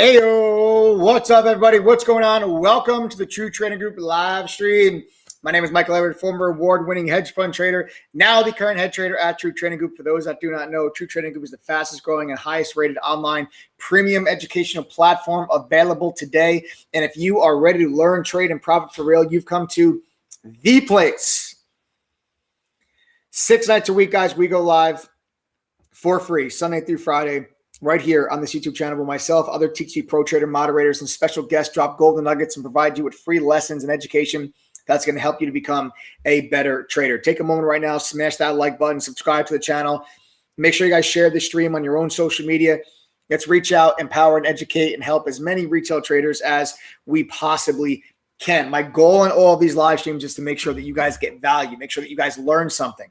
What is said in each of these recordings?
Heyo, what's up, everybody? What's going on? Welcome to the True Trading Group live stream. My name is Michael Everett, former award-winning hedge fund trader, now the current head trader at True Trading Group. For those that do not know, True Trading Group is the fastest growing and highest rated online premium educational platform available today. And if you are ready to learn, trade, and profit for real, you've come to the place. 6 nights a week, guys, we go live for free, Sunday through Friday, right here on this YouTube channel where myself, other TradingView Pro Trader moderators, and special guests drop golden nuggets and provide you with free lessons and education that's going to help you to become a better trader. Take a moment right now, smash that like button, subscribe to the channel. Make sure you guys share the stream on your own social media. Let's reach out, empower, and educate and help as many retail traders as we possibly can. My goal in all of these live streams is to make sure that you guys get value, make sure that you guys learn something,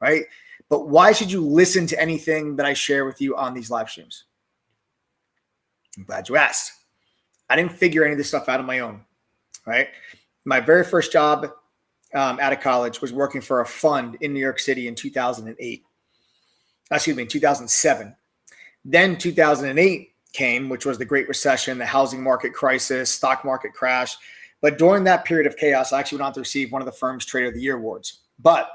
right? But why should you listen to anything that I share with you on these live streams? I'm glad you asked. I didn't figure any of this stuff out on my own, right? My very first job out of college was working for a fund in New York City in 2008. Excuse me, 2007. Then 2008 came, which was the Great Recession, the housing market crisis, stock market crash. But during that period of chaos, I actually went on to receive one of the firm's Trader of the Year awards. But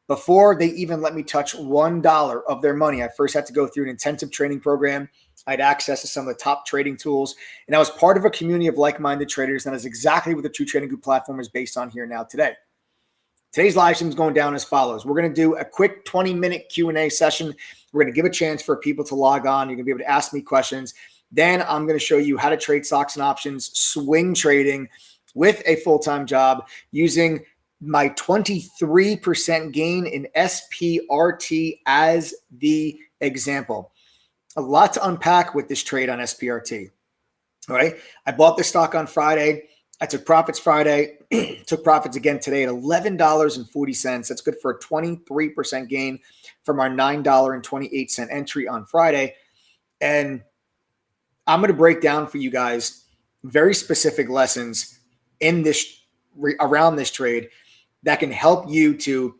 before they even let me touch $1 of their money, I first had to go through an intensive training program. I had access to some of the top trading tools, and I was part of a community of like-minded traders. And that is exactly what the True Trading Group platform is based on here now today. Today's live stream is going down as follows. We're going to do a quick 20-minute Q&A session. We're going to give a chance for people to log on. You're going to be able to ask me questions. Then I'm going to show you how to trade stocks and options, swing trading with a full-time job using my 23% gain in SPRT as the example. A lot to unpack with this trade on SPRT. All right. I bought this stock on Friday. I took profits Friday, took profits again today at $11.40. That's good for a 23% gain from our $9.28 entry on Friday. And I'm going to break down for you guys very specific lessons in this around this trade that can help you to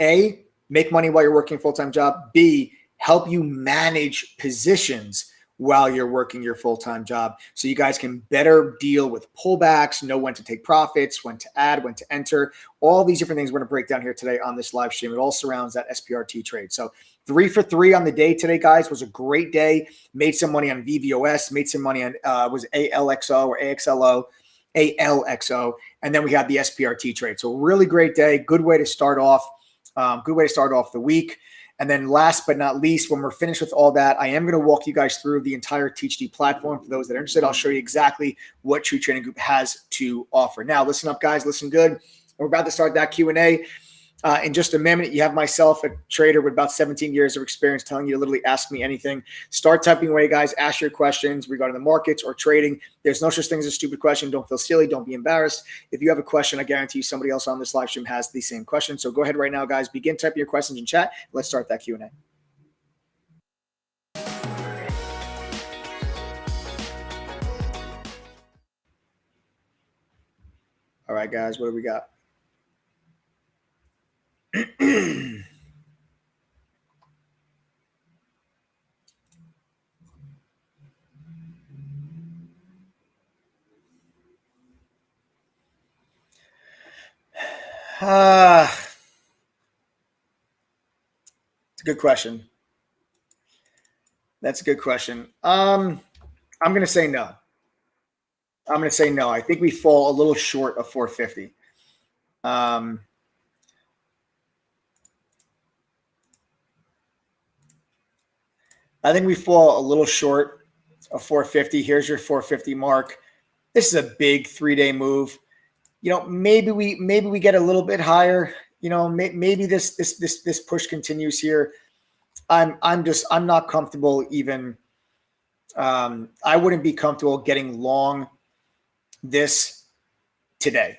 A, make money while you're working a full-time job, B, help you manage positions while you're working your full-time job so you guys can better deal with pullbacks, know when to take profits, when to add, when to enter, all these different things we're going to break down here today on this live stream. It all surrounds that SPRT trade. So 3 for 3 on the day today, guys. Was a great day. Made some money on VVOS, made some money on was ALXO or ALXO, and then we had the SPRT trade. So really great day. Good way to start off. The week. And then last but not least, when we're finished with all that, I am going to walk you guys through the entire TradingView platform. For those that are interested, I'll show you exactly what True Trading Group has to offer. Now, listen up, guys. Listen good. We're about to start that Q&A. In just a minute, you have myself, a trader with about 17 years of experience, telling you to literally ask me anything. Start typing away, guys. Ask your questions regarding the markets or trading. There's no such thing as a stupid question. Don't feel silly. Don't be embarrassed. If you have a question, I guarantee you somebody else on this live stream has the same question. So go ahead right now, guys. Begin typing your questions in chat. Let's start that Q&A. All right, guys, what do we got? It's a good question. That's a good question. I'm going to say no. I think we fall a little short of 450. I think we fall a little short of 450. Here's your 450 mark. This is a big 3-day move. You know, maybe we get a little bit higher. You know, maybe this push continues here. I'm not comfortable even. I wouldn't be comfortable getting long this today.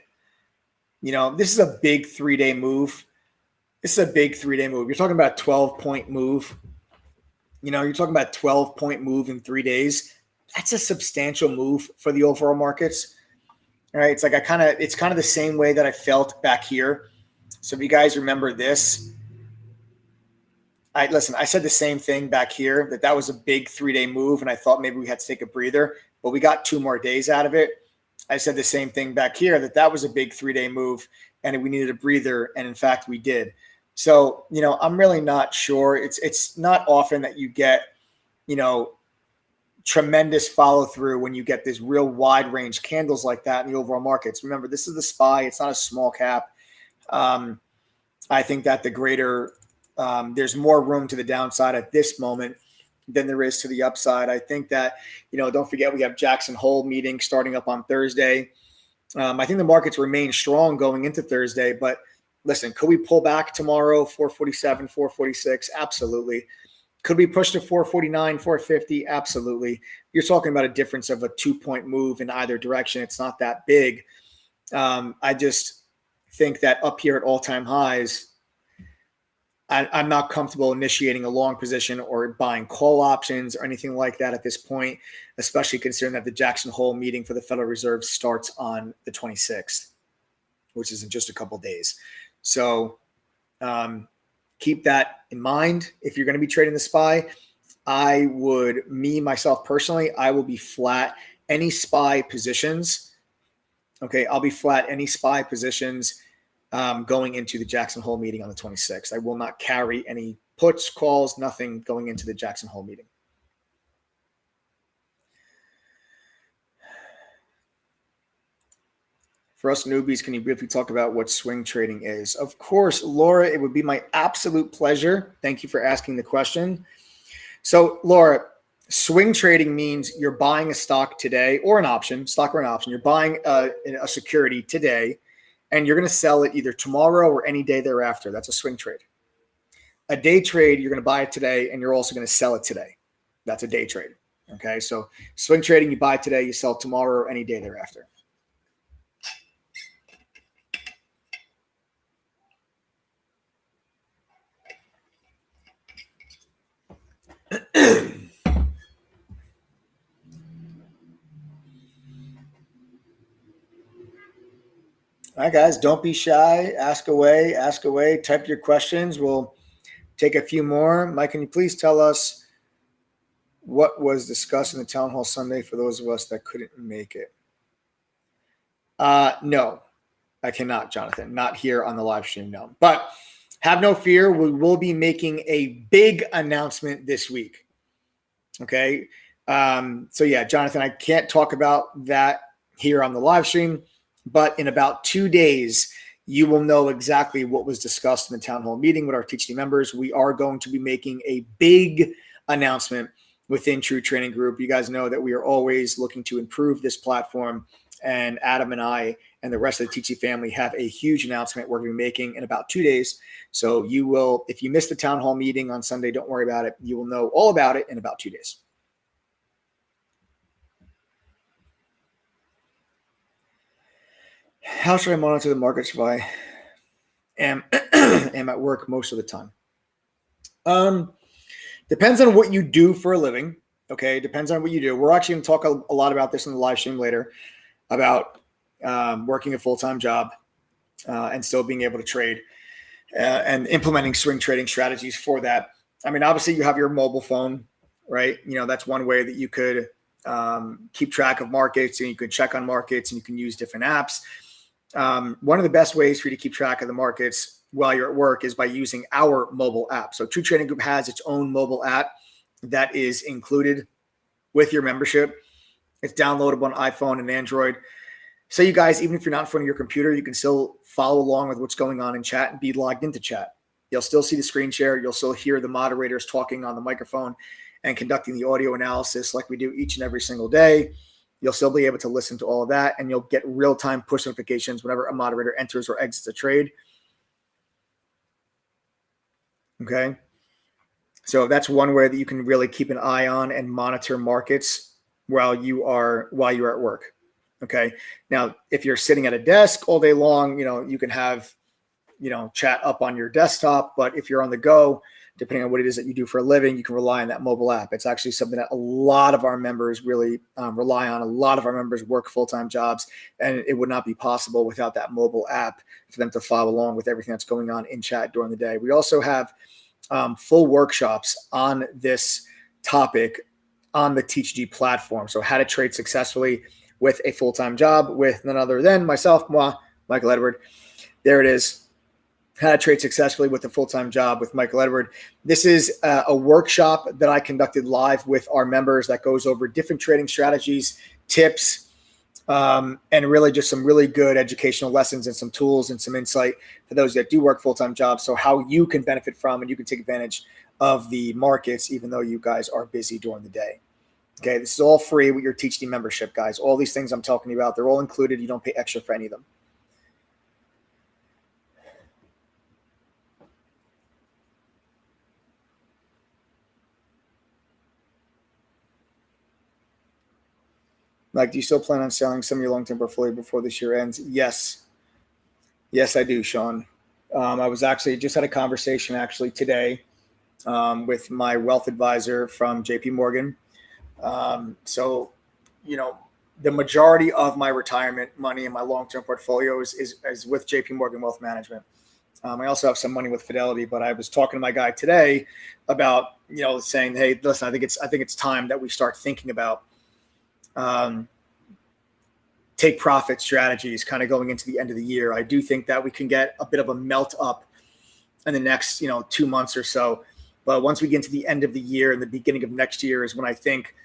You know, this is a big 3-day move. You're talking about a 12-point move. You know, you're talking about a 12-point move in 3 days. That's a substantial move for the overall markets. All right. It's like it's kind of the same way that I felt back here. So if you guys remember this, I said the same thing back here, that was a big 3-day move, and I thought maybe we had to take a breather. but we got 2 more days out of it. I said the same thing back here, that was a big 3-day move and we needed a breather. And in fact, we did. So, I'm really not sure. It's not often that you get, tremendous follow through when you get this real wide range candles like that in the overall markets. Remember, this is the SPY. It's not a small cap. I think that there's more room to the downside at this moment than there is to the upside. I think that, don't forget we have Jackson Hole meeting starting up on Thursday. I think the markets remain strong going into Thursday, but listen, could we pull back tomorrow, 447, 446? Absolutely. Could we push to 449, 450? Absolutely. You're talking about a difference of a 2-point move in either direction. It's not that big. I just think that up here at all-time highs, I'm not comfortable initiating a long position or buying call options or anything like that at this point, especially considering that the Jackson Hole meeting for the Federal Reserve starts on the 26th, which is in just a couple of days. So keep that in mind. If you're going to be trading the SPY, myself personally, I will be flat any SPY positions. Okay, I'll be flat any SPY positions going into the Jackson Hole meeting on the 26th. I will not carry any puts, calls, nothing going into the Jackson Hole meeting. For us newbies, can you briefly talk about what swing trading is? Of course, Laura, it would be my absolute pleasure. Thank you for asking the question. So, Laura, swing trading means you're buying a stock today or an option, stock or an option. You're buying a security today, and you're going to sell it either tomorrow or any day thereafter. That's a swing trade. A day trade, you're going to buy it today, and you're also going to sell it today. That's a day trade. Okay, so swing trading, you buy it today, you sell it tomorrow or any day thereafter. All right, guys, don't be shy. Ask away, type your questions. We'll take a few more. Mike, can you please tell us what was discussed in the town hall Sunday for those of us that couldn't make it? No, I cannot, Jonathan. Not here on the live stream, no. But have no fear. We will be making a big announcement this week. Okay. So yeah, Jonathan, I can't talk about that here on the live stream, but in about 2 days, you will know exactly what was discussed in the town hall meeting with our teaching members. We are going to be making a big announcement within True Trading Group. You guys know that we are always looking to improve this platform, and Adam and I and the rest of the teaching family have a huge announcement we're going to be making in about 2 days. So you will, if you missed the town hall meeting on Sunday, don't worry about it. You will know all about it in about 2 days. How should I monitor the markets if I am at work most of the time? Depends on what you do for a living. Okay, depends on what you do. We're actually going to talk a lot about this in the live stream later, about working a full-time job and still being able to trade and implementing swing trading strategies for that. I mean, obviously you have your mobile phone, right? You know, that's one way that you could keep track of markets, and you can check on markets, and you can use different apps. One of the best ways for you to keep track of the markets while you're at work is by using our mobile app. So True Trading Group has its own mobile app that is included with your membership. It's downloadable on iPhone and Android. So you guys, even if you're not in front of your computer, you can still follow along with what's going on in chat and be logged into chat. You'll still see the screen share. You'll still hear the moderators talking on the microphone and conducting the audio analysis like we do each and every single day. You'll still be able to listen to all of that, and you'll get real-time push notifications whenever a moderator enters or exits a trade. Okay. So that's one way that you can really keep an eye on and monitor markets while you're at work. Okay. Now, if you're sitting at a desk all day long, you can have, chat up on your desktop, but if you're on the go, depending on what it is that you do for a living, you can rely on that mobile app. It's actually something that a lot of our members really rely on. A lot of our members work full-time jobs, and it would not be possible without that mobile app for them to follow along with everything that's going on in chat during the day. We also have full workshops on this topic on the TeachG platform. So how to trade successfully with a full-time job with none other than myself, Michael Edward. There it is. How to trade successfully with a full-time job with Michael Edward. This is a workshop that I conducted live with our members that goes over different trading strategies, tips, and really just some really good educational lessons and some tools and some insight for those that do work full-time jobs. So how you can benefit from and you can take advantage of the markets, even though you guys are busy during the day. Okay, this is all free with your TeachD membership, guys. All these things I'm talking about, they're all included. You don't pay extra for any of them. Mike, do you still plan on selling some of your long-term portfolio before this year ends? Yes. Yes, I do, Sean. I was actually just had a conversation today with my wealth advisor from JP Morgan. So, the majority of my retirement money in my long-term portfolio is with JP Morgan Wealth Management. I also have some money with Fidelity, but I was talking to my guy today about, saying, hey, listen, I think it's time that we start thinking about take profit strategies kind of going into the end of the year. I do think that we can get a bit of a melt up in the next, 2 months or so. But once we get to the end of the year and the beginning of next year is when I think,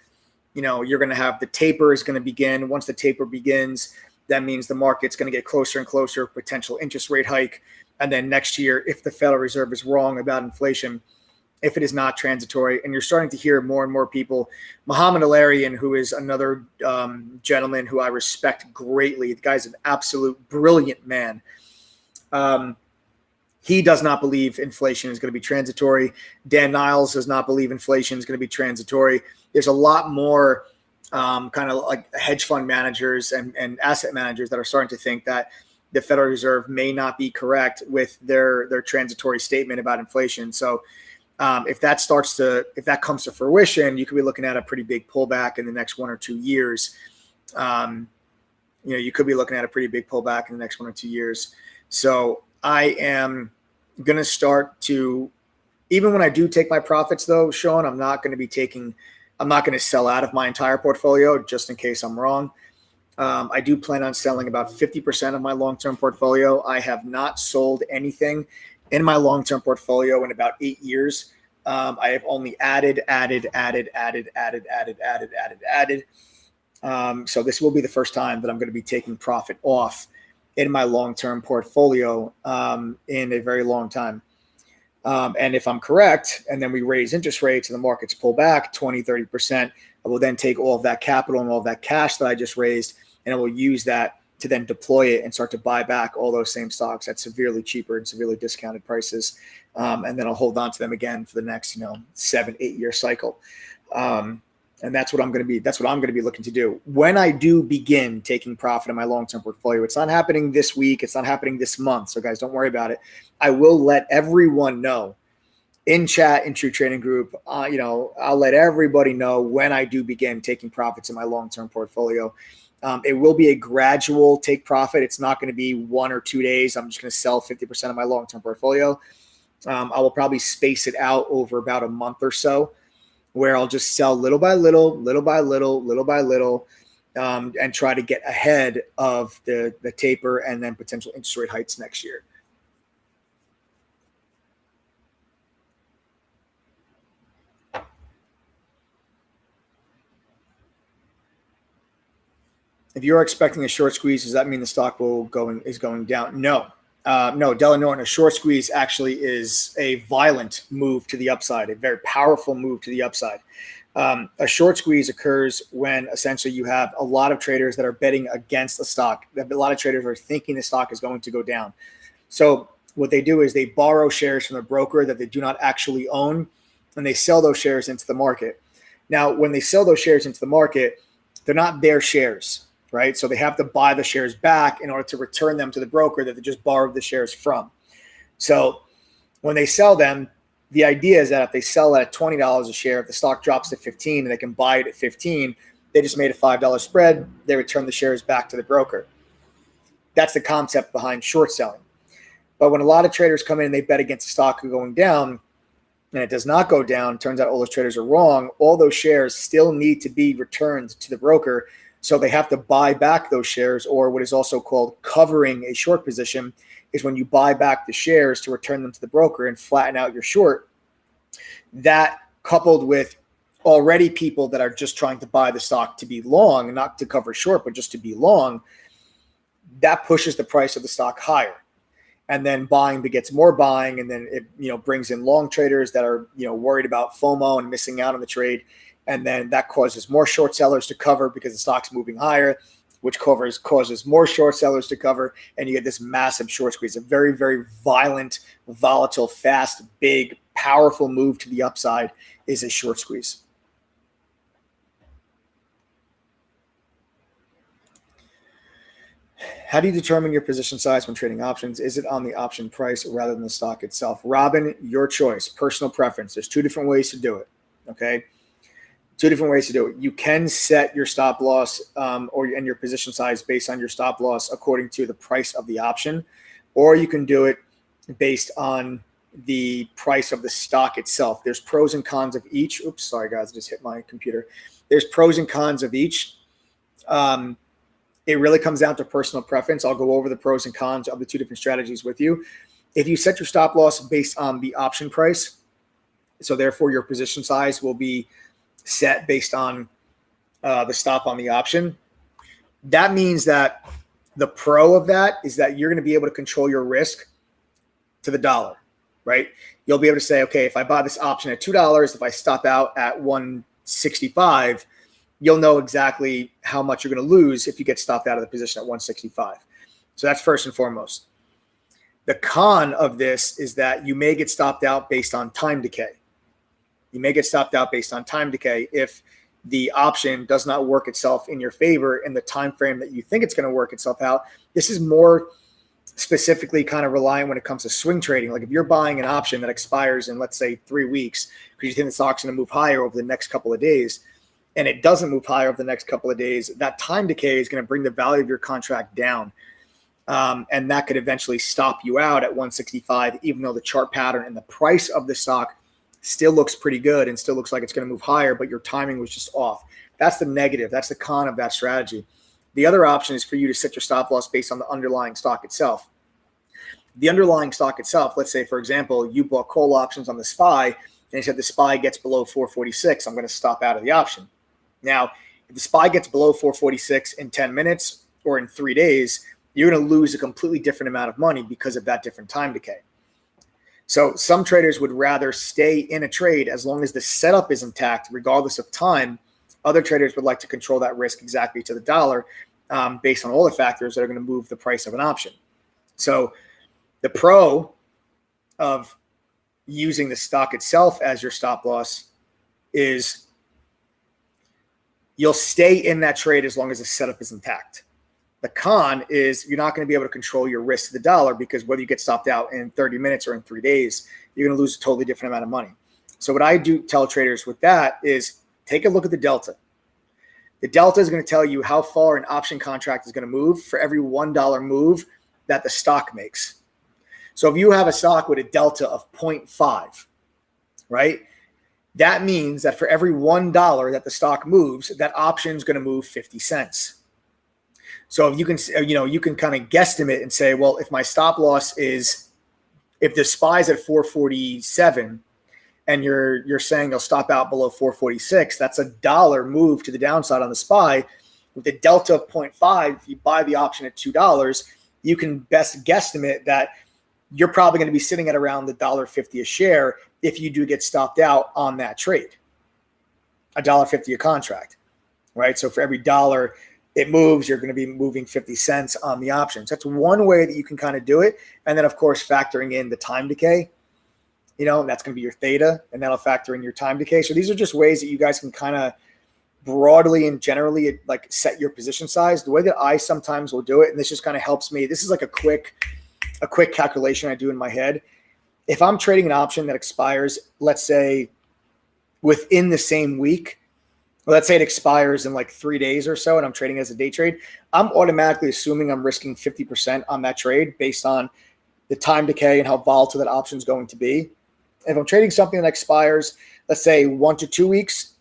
you're going to have the taper is going to begin. Once the taper begins, that means the market's going to get closer and closer, potential interest rate hike. And then next year, if the Federal Reserve is wrong about inflation, if it is not transitory, and you're starting to hear more and more people, Muhammad Alarian, who is another gentleman who I respect greatly. The guy's an absolute brilliant man. He does not believe inflation is going to be transitory. Dan Niles does not believe inflation is going to be transitory. There's a lot more kind of like hedge fund managers and asset managers that are starting to think that the Federal Reserve may not be correct with their transitory statement about inflation. So if that comes to fruition, you could be looking at a pretty big pullback in the next 1 or 2 years. You could be looking at a pretty big pullback in the next 1 or 2 years. So I am going to start to, even when I do take my profits though, Sean, I'm not going to sell out of my entire portfolio just in case I'm wrong. I do plan on selling about 50% of my long-term portfolio. I have not sold anything in my long-term portfolio in about 8 years. I have only added. So this will be the first time that I'm going to be taking profit off in my long-term portfolio in a very long time. And if I'm correct, and then we raise interest rates and the markets pull back 20, 30%, I will then take all of that capital and all of that cash that I just raised, and I will use that to then deploy it and start to buy back all those same stocks at severely cheaper and severely discounted prices. And then I'll hold on to them again for the next, 7-8 year cycle. And that's what I'm going to be looking to do. When I do begin taking profit in my long-term portfolio, it's not happening this week. It's not happening this month. So guys, don't worry about it. I will let everyone know in chat, in True Trading Group. I'll let everybody know when I do begin taking profits in my long-term portfolio. It will be a gradual take profit. It's not going to be 1 or 2 days. I'm just going to sell 50% of my long-term portfolio. I will probably space it out over about a month or so, where I'll just sell little by little, and try to get ahead of the taper and then potential interest rate hikes next year. If you're expecting a short squeeze, does that mean the stock is going down? No. No, Della Norton, a short squeeze actually is a violent move to the upside, a very powerful move to the upside. A short squeeze occurs when essentially you have a lot of traders that are betting against the stock. A lot of traders are thinking the stock is going to go down. So what they do is they borrow shares from the broker that they do not actually own, and they sell those shares into the market. Now, when they sell those shares into the market, they're not their shares, right? So they have to buy the shares back in order to return them to the broker that they just borrowed the shares from. So when they sell them, the idea is that if they sell at $20 a share, if the stock drops to 15 and they can buy it at 15, they just made a $5 spread. They return the shares back to the broker. That's the concept behind short selling. But when a lot of traders come in and they bet against the stock going down, and it does not go down, turns out all those traders are wrong, all those shares still need to be returned to the broker. So they have to buy back those shares, or what is also called covering a short position is when you buy back the shares to return them to the broker and flatten out your short. That coupled with already people that are just trying to buy the stock to be long, not to cover short, but just to be long, that pushes the price of the stock higher. And then buying begets more buying, and then it brings in long traders that are worried about FOMO and missing out on the trade, and then that causes more short sellers to cover because the stock's moving higher, which causes more short sellers to cover, and you get this massive short squeeze. A very, very violent, volatile, fast, big, powerful move to the upside is a short squeeze. How do you determine your position size when trading options? Is it on the option price rather than the stock itself? Robin, your choice, personal preference. There's two different ways to do it, okay? Two different ways to do it. You can set your stop loss and your position size based on your stop loss according to the price of the option, or you can do it based on the price of the stock itself. There's pros and cons of each. Oops, sorry guys, I just hit my computer. There's pros and cons of each. It really comes down to personal preference. I'll go over the pros and cons of the two different strategies with you. If you set your stop loss based on the option price, so therefore your position size will be set based on the stop on the option, that means that the pro of that is that you're going to be able to control your risk to the dollar, right? You'll be able to say, okay, if I buy this option at $2, if I stop out at 165, you'll know exactly how much you're going to lose if you get stopped out of the position at 165. So that's first and foremost. The con of this is that you may get stopped out based on time decay. You may get stopped out based on time decay if the option does not work itself in your favor in the time frame that you think it's going to work itself out. This is more specifically kind of reliant when it comes to swing trading. Like if you're buying an option that expires in, let's say, 3 weeks because you think the stock's going to move higher over the next couple of days, and it doesn't move higher over the next couple of days, that time decay is going to bring the value of your contract down. And that could eventually stop you out at 165, even though the chart pattern and the price of the stock still looks pretty good and still looks like it's going to move higher, but your timing was just off. That's the negative. That's the con of that strategy. The other option is for you to set your stop loss based on the underlying stock itself. The underlying stock itself, let's say, for example, you bought call options on the SPY, and you said the SPY gets below 446, I'm going to stop out of the option. Now, if the SPY gets below 446 in 10 minutes or in 3 days, you're going to lose a completely different amount of money because of that different time decay. So some traders would rather stay in a trade as long as the setup is intact, regardless of time. Other traders would like to control that risk exactly to the dollar based on all the factors that are going to move the price of an option. So the pro of using the stock itself as your stop loss is you'll stay in that trade as long as the setup is intact. The con is you're not going to be able to control your risk to the dollar because whether you get stopped out in 30 minutes or in 3 days, you're going to lose a totally different amount of money. So what I do tell traders with that is take a look at the delta. The delta is going to tell you how far an option contract is going to move for every $1 move that the stock makes. So if you have a stock with a delta of 0.5, right? That means that for every $1 that the stock moves, that option is going to move 50 cents. So if you can, you can kind of guesstimate and say, well, if my stop loss is, if the SPY is at 447 and you're saying you'll stop out below 446, that's $1 move to the downside on the SPY. With the delta of 0.5, if you buy the option at $2, you can best guesstimate that you're probably going to be sitting at around the $1.50 a share if you do get stopped out on that trade. $1.50 a contract, right? So for every $1 it moves, you're going to be moving 50 cents on the options. That's one way that you can kind of do it. And then, of course, factoring in the time decay, that's going to be your theta, and that'll factor in your time decay. So these are just ways that you guys can kind of broadly and generally like set your position size. The way that I sometimes will do it, and this just kind of helps me. This is like a quick calculation I do in my head. If I'm trading an option that expires, let's say within the same week, let's say it expires in like 3 days or so and I'm trading as a day trade, I'm automatically assuming I'm risking 50% on that trade based on the time decay and how volatile that option is going to be. If I'm trading something that expires, let's say 1 to 2 weeks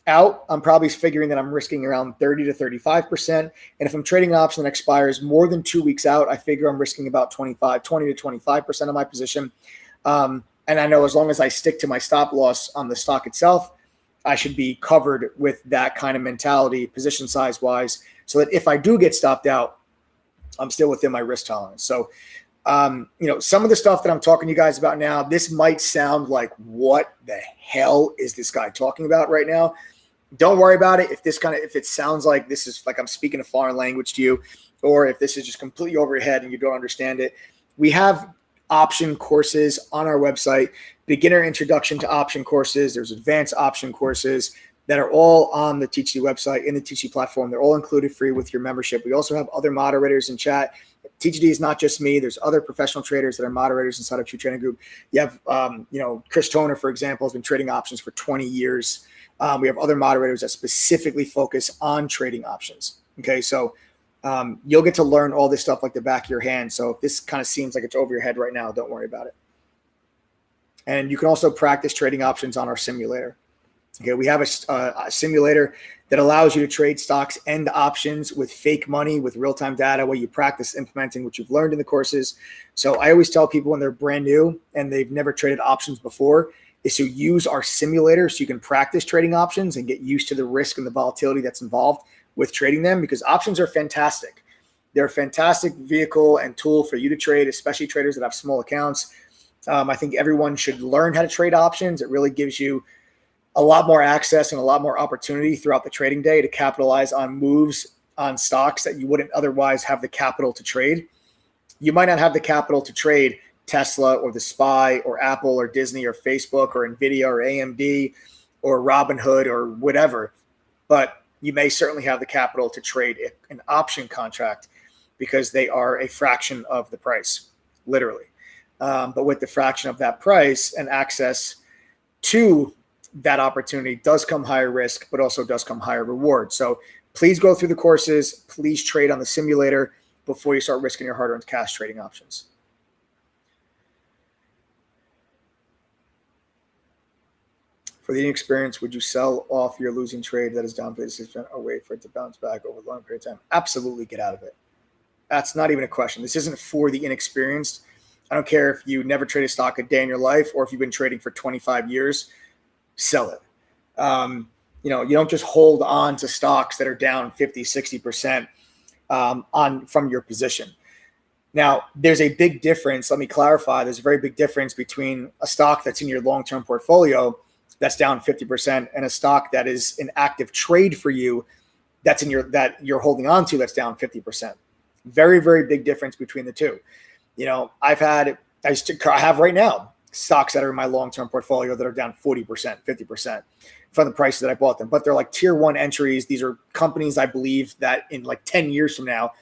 out, I'm probably figuring that I'm risking around 30 to 35%. And if I'm trading an option that expires more than 2 weeks out, I figure I'm risking about 20 to 25% of my position. And I know as long as I stick to my stop loss on the stock itself, I should be covered with that kind of mentality, position size wise, so that if I do get stopped out, I'm still within my risk tolerance. So, some of the stuff that I'm talking to you guys about now, this might sound like, what the hell is this guy talking about right now? Don't worry about it. If it sounds like this is like I'm speaking a foreign language to you, or if this is just completely over your head and you don't understand it, we have option courses on our website, beginner introduction to option courses. There's advanced option courses that are all on the TeachD website, in the TeachD platform. They're all included free with your membership. We also have other moderators in chat. TeachD is not just me. There's other professional traders that are moderators inside of True Trading Group. You have, Chris Toner, for example, has been trading options for 20 years. We have other moderators that specifically focus on trading options. Okay, so you'll get to learn all this stuff like the back of your hand. So if this kind of seems like it's over your head right now, don't worry about it. And you can also practice trading options on our simulator. Okay, we have a simulator that allows you to trade stocks and options with fake money, with real-time data, where you practice implementing what you've learned in the courses. So I always tell people when they're brand new and they've never traded options before is to use our simulator so you can practice trading options and get used to the risk and the volatility that's involved with trading them, because options are fantastic. They're a fantastic vehicle and tool for you to trade, especially traders that have small accounts. I think everyone should learn how to trade options. It really gives you a lot more access and a lot more opportunity throughout the trading day to capitalize on moves on stocks that you wouldn't otherwise have the capital to trade. You might not have the capital to trade Tesla or the SPY or Apple or Disney or Facebook or Nvidia or AMD or Robinhood or whatever, but you may certainly have the capital to trade an option contract because they are a fraction of the price, literally. But with the fraction of that price and access to that opportunity does come higher risk, but also does come higher reward. So please go through the courses. Please trade on the simulator before you start risking your hard-earned cash trading options. For the inexperienced, would you sell off your losing trade that is down 56% or wait for it to bounce back over a long period of time? Absolutely get out of it. That's not even a question. This isn't for the inexperienced. I don't care if you never traded stock a day in your life or if you've been trading for 25 years. Sell it. You don't just hold on to stocks that are down 50, 60% from your position. Now, there's a big difference. Let me clarify. There's a very big difference between a stock that's in your long-term portfolio that's down 50% and a stock that is an active trade for you that you're holding on to that's down 50%. Very, very big difference between the two. I have right now stocks that are in my long-term portfolio that are down 40%, 50% from the prices that I bought them. But they're like tier one entries. These are companies I believe that in like 10 years from now,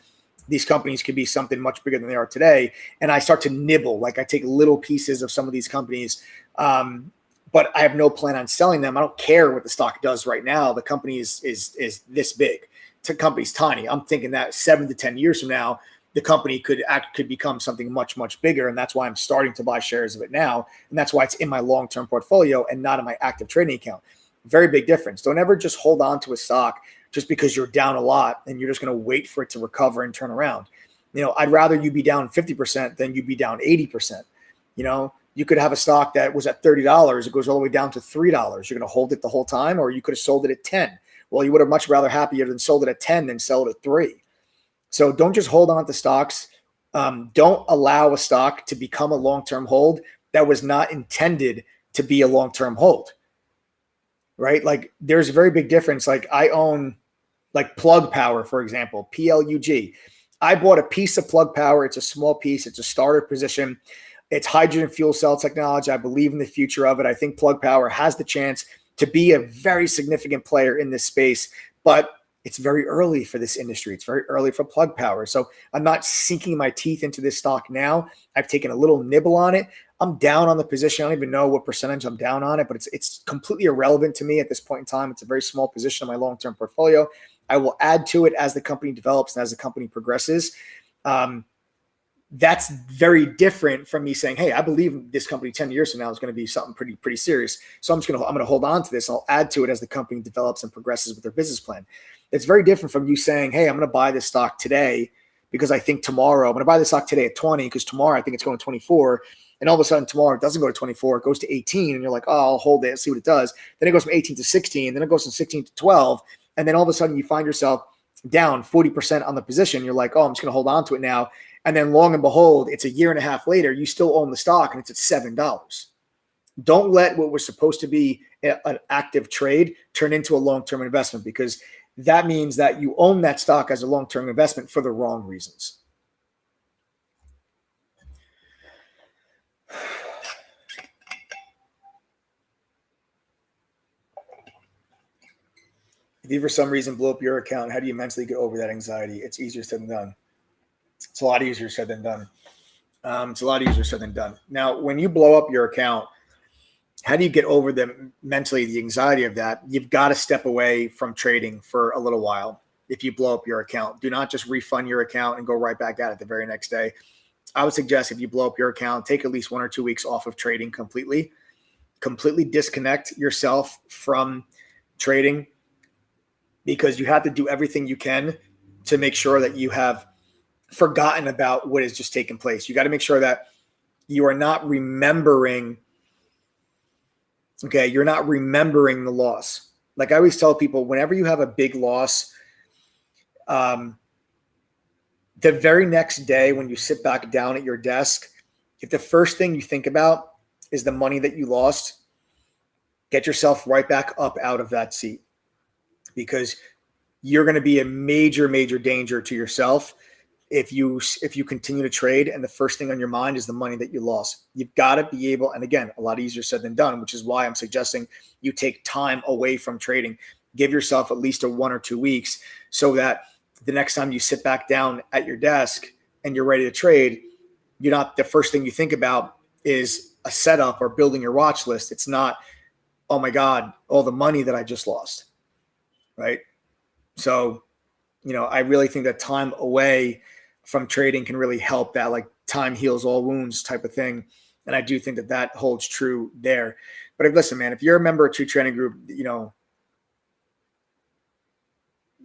these companies could be something much bigger than they are today. And I start to nibble, like I take little pieces of some of these companies, but I have no plan on selling them. I don't care what the stock does right now. The company is this big. The company's tiny. I'm thinking that 7 to 10 years from now, the company could become something much, much bigger. And that's why I'm starting to buy shares of it now. And that's why it's in my long-term portfolio and not in my active trading account. Very big difference. Don't ever just hold on to a stock just because you're down a lot and you're just going to wait for it to recover and turn around. I'd rather you be down 50% than you be down 80%. You could have a stock that was at $30. It goes all the way down to $3. You're going to hold it the whole time, or you could have sold it at 10. Well, you would have much rather happier than sold it at 10 than sell it at 3. So don't just hold on to stocks. Don't allow a stock to become a long-term hold that was not intended to be a long-term hold, right? Like there's a very big difference. Like I own like Plug Power, for example, PLUG. I bought a piece of Plug Power. It's a small piece. It's a starter position. It's hydrogen fuel cell technology. I believe in the future of it. I think Plug Power has the chance to be a very significant player in this space, but it's very early for this industry. It's very early for Plug Power. So I'm not sinking my teeth into this stock now. I've taken a little nibble on it. I'm down on the position. I don't even know what percentage I'm down on it, but it's completely irrelevant to me at this point in time. It's a very small position in my long-term portfolio. I will add to it as the company develops and as the company progresses. That's very different from me saying, hey, I believe this company 10 years from now is going to be something pretty serious. So I'm going to hold on to this. I'll add to it as the company develops and progresses with their business plan. It's very different from you saying, hey, I'm going to buy this stock today because I think tomorrow I'm going to buy this stock today at 20 because tomorrow I think it's going to 24. And all of a sudden tomorrow it doesn't go to 24, it goes to 18. And you're like, oh, I'll hold it and see what it does. Then it goes from 18 to 16. Then it goes from 16 to 12. And then all of a sudden you find yourself down 40% on the position. You're like, oh, I'm just going to hold on to it now. And then long and behold, it's a year and a half later, you still own the stock and it's at $7. Don't let what was supposed to be an active trade turn into a long-term investment, because that means that you own that stock as a long-term investment for the wrong reasons. If you for some reason blow up your account, how do you mentally get over that anxiety? It's easier said than done. It's a lot easier said than done. It's a lot easier said than done. Now, when you blow up your account, how do you get over mentally the anxiety of that? You've got to step away from trading for a little while. If you blow up your account, do not just refund your account and go right back at it the very next day. I would suggest if you blow up your account, take at least 1 or 2 weeks off of trading completely disconnect yourself from trading, because you have to do everything you can to make sure that you have forgotten about what has just taken place. You got to make sure that you are not remembering. Okay, you're not remembering the loss. Like I always tell people, whenever you have a big loss, the very next day when you sit back down at your desk, if the first thing you think about is the money that you lost, get yourself right back up out of that seat, because you're going to be a major danger to yourself if you continue to trade and the first thing on your mind is the money that you lost. You've got to be able, and again, a lot easier said than done, which is why I'm suggesting you take time away from trading. Give yourself at least 1 or 2 weeks so that the next time you sit back down at your desk and you're ready to trade, you're not, the first thing you think about is a setup or building your watch list. It's not, oh my God, all the money that I just lost, right? So, I really think that time away from trading can really help that, like time heals all wounds type of thing. And I do think that that holds true there. But if, listen, man, if you're a member of True Trading Group,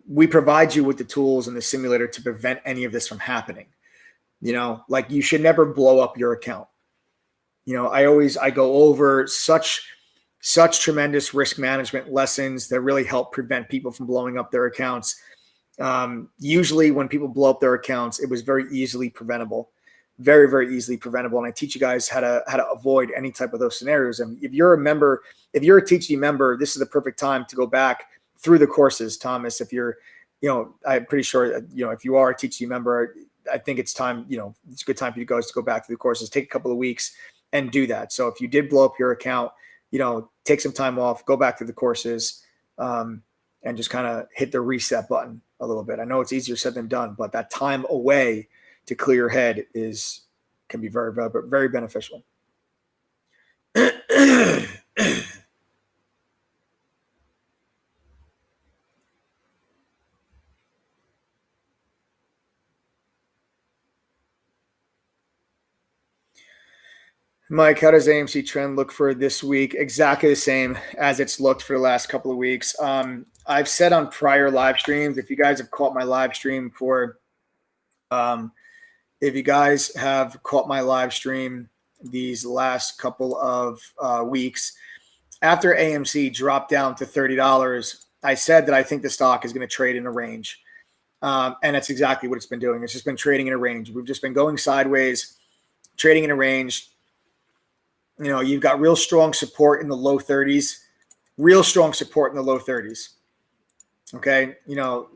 we provide you with the tools and the simulator to prevent any of this from happening. Like you should never blow up your account. I go over such tremendous risk management lessons that really help prevent people from blowing up their accounts. Usually when people blow up their accounts, it was very easily preventable, very easily preventable. And I teach you guys how to avoid any type of those scenarios. And if you're a member, if you're a TG member, this is the perfect time to go back through the courses, Thomas. If you're, I'm pretty sure, if you are a TG member, I think it's time, it's a good time for you guys to go back through the courses, take a couple of weeks and do that. So if you did blow up your account, take some time off, go back through the courses, and just kind of hit the reset button a little bit. I know it's easier said than done, but that time away to clear your head can be very beneficial. Mike, how does AMC trend look for this week? Exactly the same as it's looked for the last couple of weeks. I've said on prior live streams, if you guys have caught my live stream these last couple of weeks, after AMC dropped down to $30, I said that I think the stock is going to trade in a range. And that's exactly what it's been doing. It's just been trading in a range. We've just been going sideways, trading in a range. You've got real strong support in the low 30s, Okay.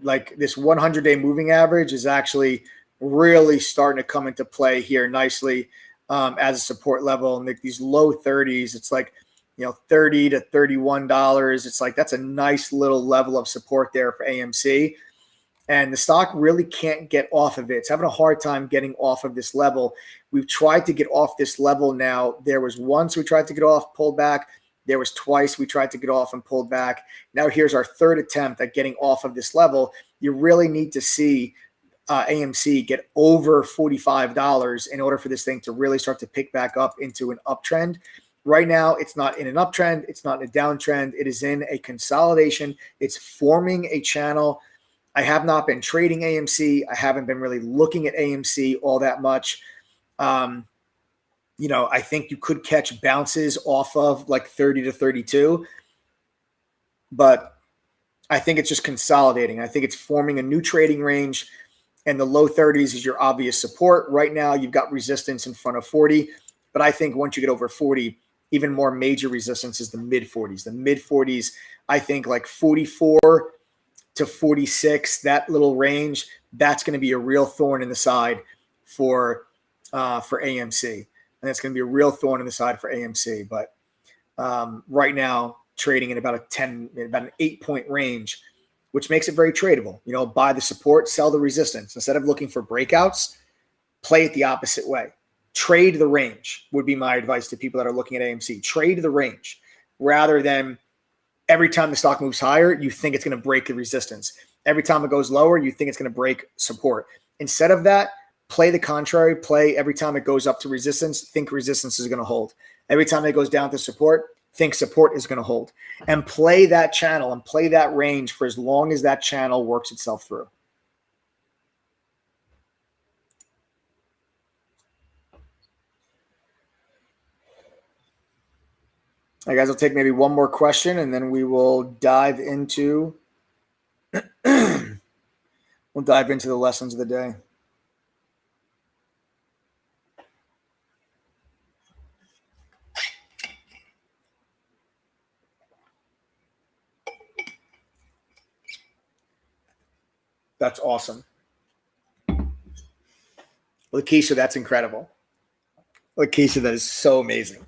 Like this 100-day moving average is actually really starting to come into play here nicely as a support level. And these low 30s, it's like, $30 to $31. It's like, that's a nice little level of support there for AMC. And the stock really can't get off of it. It's having a hard time getting off of this level. We've tried to get off this level now. There was once we tried to get off, pulled back. There was twice we tried to get off and pulled back. Now here's our third attempt at getting off of this level. You really need to see AMC get over $45 in order for this thing to really start to pick back up into an uptrend. Right now, it's not in an uptrend. It's not in a downtrend. It is in a consolidation. It's forming a channel. I have not been trading AMC. I haven't been really looking at AMC all that much. I think you could catch bounces off of like 30 to 32, but I think it's just consolidating. I think it's forming a new trading range, and the low 30s is your obvious support. Right now, you've got resistance in front of 40, but I think once you get over 40, even more major resistance is the mid 40s. The mid 40s, I think like 44 to 46, that little range, that's going to be a real thorn in the side for AMC. And that's going to be a real thorn in the side for AMC. But right now, trading in about an 8-point range, which makes it very tradable. Buy the support, sell the resistance. Instead of looking for breakouts, play it the opposite way. Trade the range would be my advice to people that are looking at AMC. Trade the range rather than every time the stock moves higher, you think it's going to break the resistance. Every time it goes lower, you think it's going to break support. Instead of that, play the contrary. Play every time it goes up to resistance, think resistance is going to hold. Every time it goes down to support, think support is going to hold. And play that channel and play that range for as long as that channel works itself through. All right, guys, I'll take maybe one more question, and then we will dive into the lessons of the day. That's awesome. Lakeisha, that's incredible. Lakeisha, that is so amazing.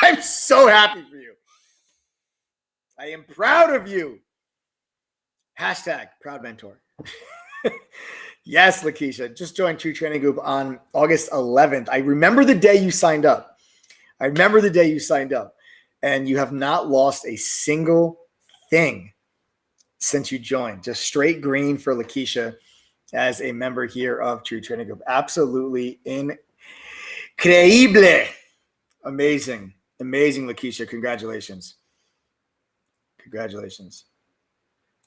I'm so happy for you. I am proud of you. Hashtag proud mentor. Yes, Lakeisha, just joined True Trading Group on August 11th. I remember the day you signed up. And you have not lost a single thing since you joined. Just straight green for Lakeisha as a member here of True Trading Group. Absolutely increíble. Amazing, Lakeisha. Congratulations.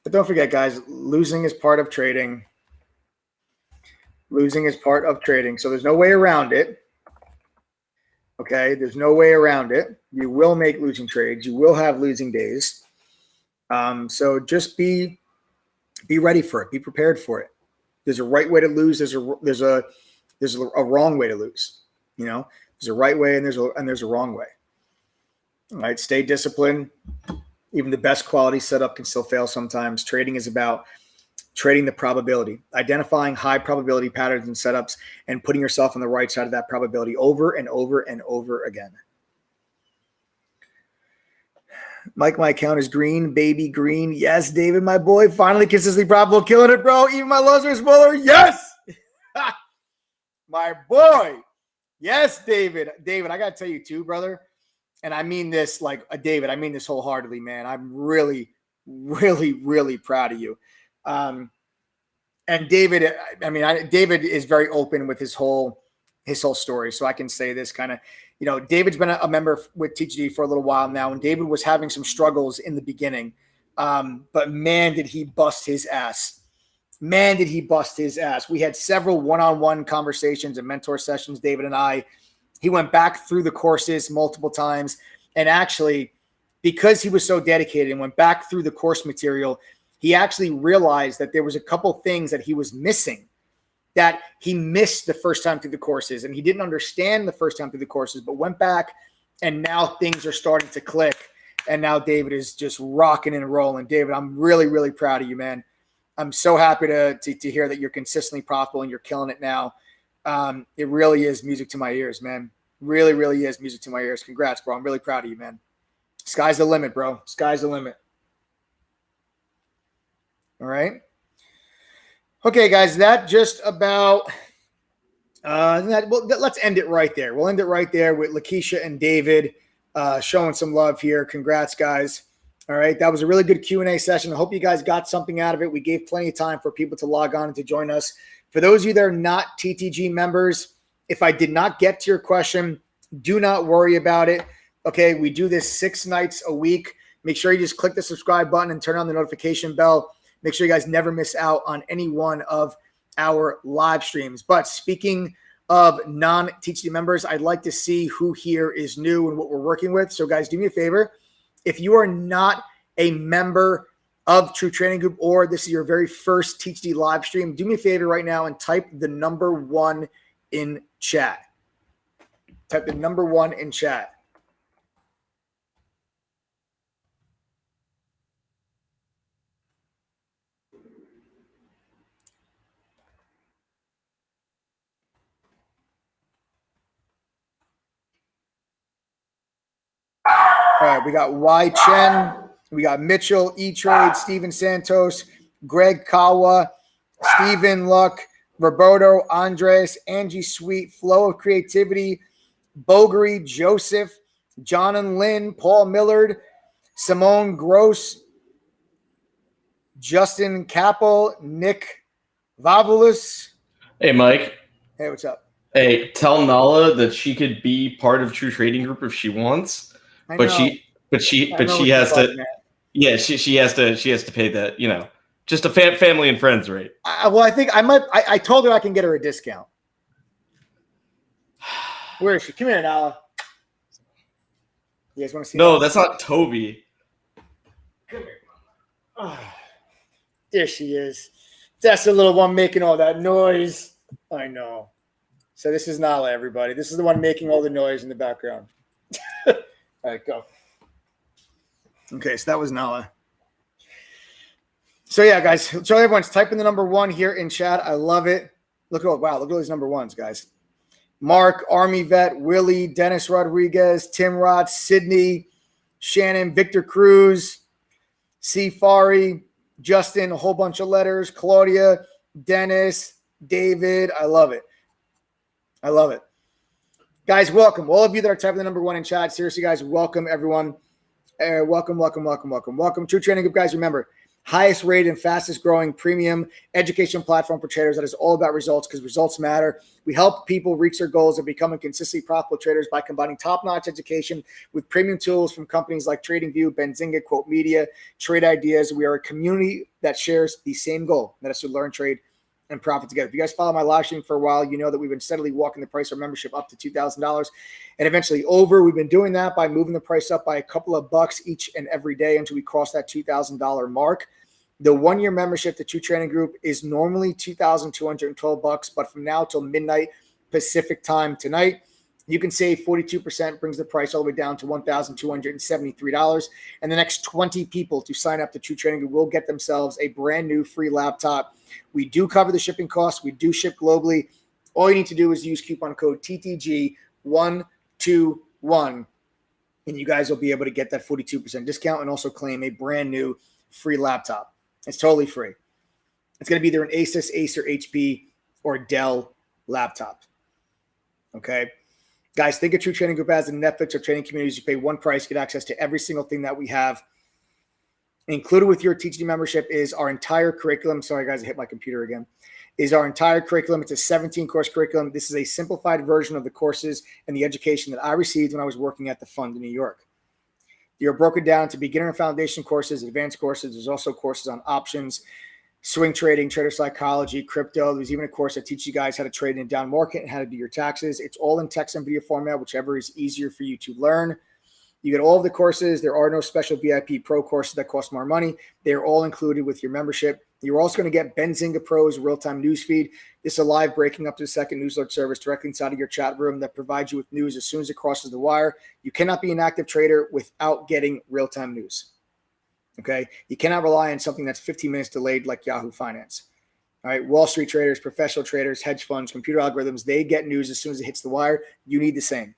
But don't forget, guys, losing is part of trading. So there's no way around it. Okay, there's no way around it. You will make losing trades. You will have losing days. So just be ready for it. Be prepared for it. There's a right way to lose. There's a wrong way to lose. There's a right way and there's a wrong way. All right, stay disciplined. Even the best quality setup can still fail sometimes. Trading is about trading the probability, identifying high probability patterns and setups, and putting yourself on the right side of that probability over and over and over again. Mike, my account is green, baby green. Yes, David, my boy, finally consistently profitable, killing it, bro. Even my lows are smaller. Yes, my boy. Yes, David. David, I got to tell you too, brother. And I mean this David, I mean this wholeheartedly, man. I'm really, really, really proud of you. And David, David is very open with his whole story. So I can say this kind of, David's been a member with TGG for a little while now, and David was having some struggles in the beginning. But man, did he bust his ass. We had several one-on-one conversations and mentor sessions, David and I. He went back through the courses multiple times. And actually, because he was so dedicated and went back through the course material, he actually realized that there was a couple things that he was missing, that he missed the first time through the courses. And he didn't understand the first time through the courses, but went back, and now things are starting to click. And now David is just rocking and rolling. David, I'm really, really proud of you, man. I'm so happy to hear that you're consistently profitable and you're killing it now. It really is music to my ears, man. Really, really is music to my ears. Congrats, bro. I'm really proud of you, man. Sky's the limit, bro. Sky's the limit. All right. Okay, guys, that just about let's end it right there. We'll end it right there with Lakeisha and David showing some love here. Congrats, guys. All right, that was a really good Q&A session. I hope you guys got something out of it. We gave plenty of time for people to log on and to join us For those of you that are not TTG members, if I did not get to your question, do not worry about it. Okay, we do this 6 nights a week. Make sure you just click the subscribe button and turn on the notification bell. Make sure you guys never miss out on any one of our live streams. But speaking of non-TTG members, I'd like to see who here is new and what we're working with. So guys, do me a favor. If you are not a member of True Trading Group, or this is your very first TTG live stream, do me a favor right now and type the number 1 in chat. Type the number 1 in chat. All right, we got Y Chen, we got Mitchell, E-Trade, Steven Santos, Greg Kawa, Steven Luck, Roberto, Andres, Angie Sweet, Flow of Creativity, Bogery, Joseph, John and Lynn, Paul Millard, Simone Gross, Justin Capel, Nick Vavulus. Hey, Mike. Hey, what's up? Hey, tell Nala that she could be part of True Trading Group if she wants, but she has to. Yeah, she has to pay the, just a family and friends rate. Well, I think I might. I told her I can get her a discount. Where is she? Come here, Nala. You guys want to see? No, that's not Toby. Come here. Oh, there she is. That's the little one making all that noise. I know. So this is Nala, everybody. This is the one making all the noise in the background. All right, go. Okay, so that was Nala. So yeah, guys. So everyone's typing the number 1 here in chat. I love it. Look at these number 1s, guys. Mark, Army Vet, Willie, Dennis Rodriguez, Tim Rott, Sydney, Shannon, Victor Cruz, C. Fari, Justin, a whole bunch of letters, Claudia, Dennis, David. I love it. I love it. Guys, welcome. All of you that are typing the number 1 in chat, seriously, guys, welcome, everyone. Welcome. True Trading Group, guys, remember, highest rated and fastest growing premium education platform for traders that is all about results, because results matter. We help people reach their goals of becoming consistently profitable traders by combining top-notch education with premium tools from companies like TradingView, Benzinga, Quote Media, Trade Ideas. We are a community that shares the same goal, that is to learn, trade, and profit together. If you guys follow my live stream for a while, you know that we've been steadily walking the price of membership up to $2,000 and eventually over. We've been doing that by moving the price up by a couple of bucks each and every day until we cross that $2,000 mark. The 1-year membership to True Trading Group is normally $2,212, but from now till midnight Pacific time tonight, you can save 42%, brings the price all the way down to $1,273. And the next 20 people to sign up to True Trading Group will get themselves a brand new free laptop. We do cover the shipping costs. We do ship globally. All you need to do is use coupon code TTG121, and you guys will be able to get that 42% discount and also claim a brand new free laptop. It's totally free. It's going to be either an Asus, Acer, HP, or Dell laptop. Okay? Guys, think of True Trading Group as a Netflix or trading communities. You pay one price, get access to every single thing that we have. Included with your TTG membership is our entire curriculum. Sorry, guys, I hit my computer again. Is our entire curriculum. It's a 17-course curriculum. This is a simplified version of the courses and the education that I received when I was working at the fund in New York. You're broken down to beginner and foundation courses, advanced courses. There's also courses on options, swing trading, trader psychology, crypto. There's even a course that teaches you guys how to trade in a down market and how to do your taxes. It's all in text and video format, whichever is easier for you to learn. You get all of the courses. There are no special VIP pro courses that cost more money. They're all included with your membership. You're also going to get Benzinga Pro's real-time news feed. This is a live breaking up to the second news alert service directly inside of your chat room that provides you with news as soon as it crosses the wire. You cannot be an active trader without getting real-time news. Okay? You cannot rely on something that's 15 minutes delayed like Yahoo Finance. All right? Wall Street traders, professional traders, hedge funds, computer algorithms, they get news as soon as it hits the wire. You need the same.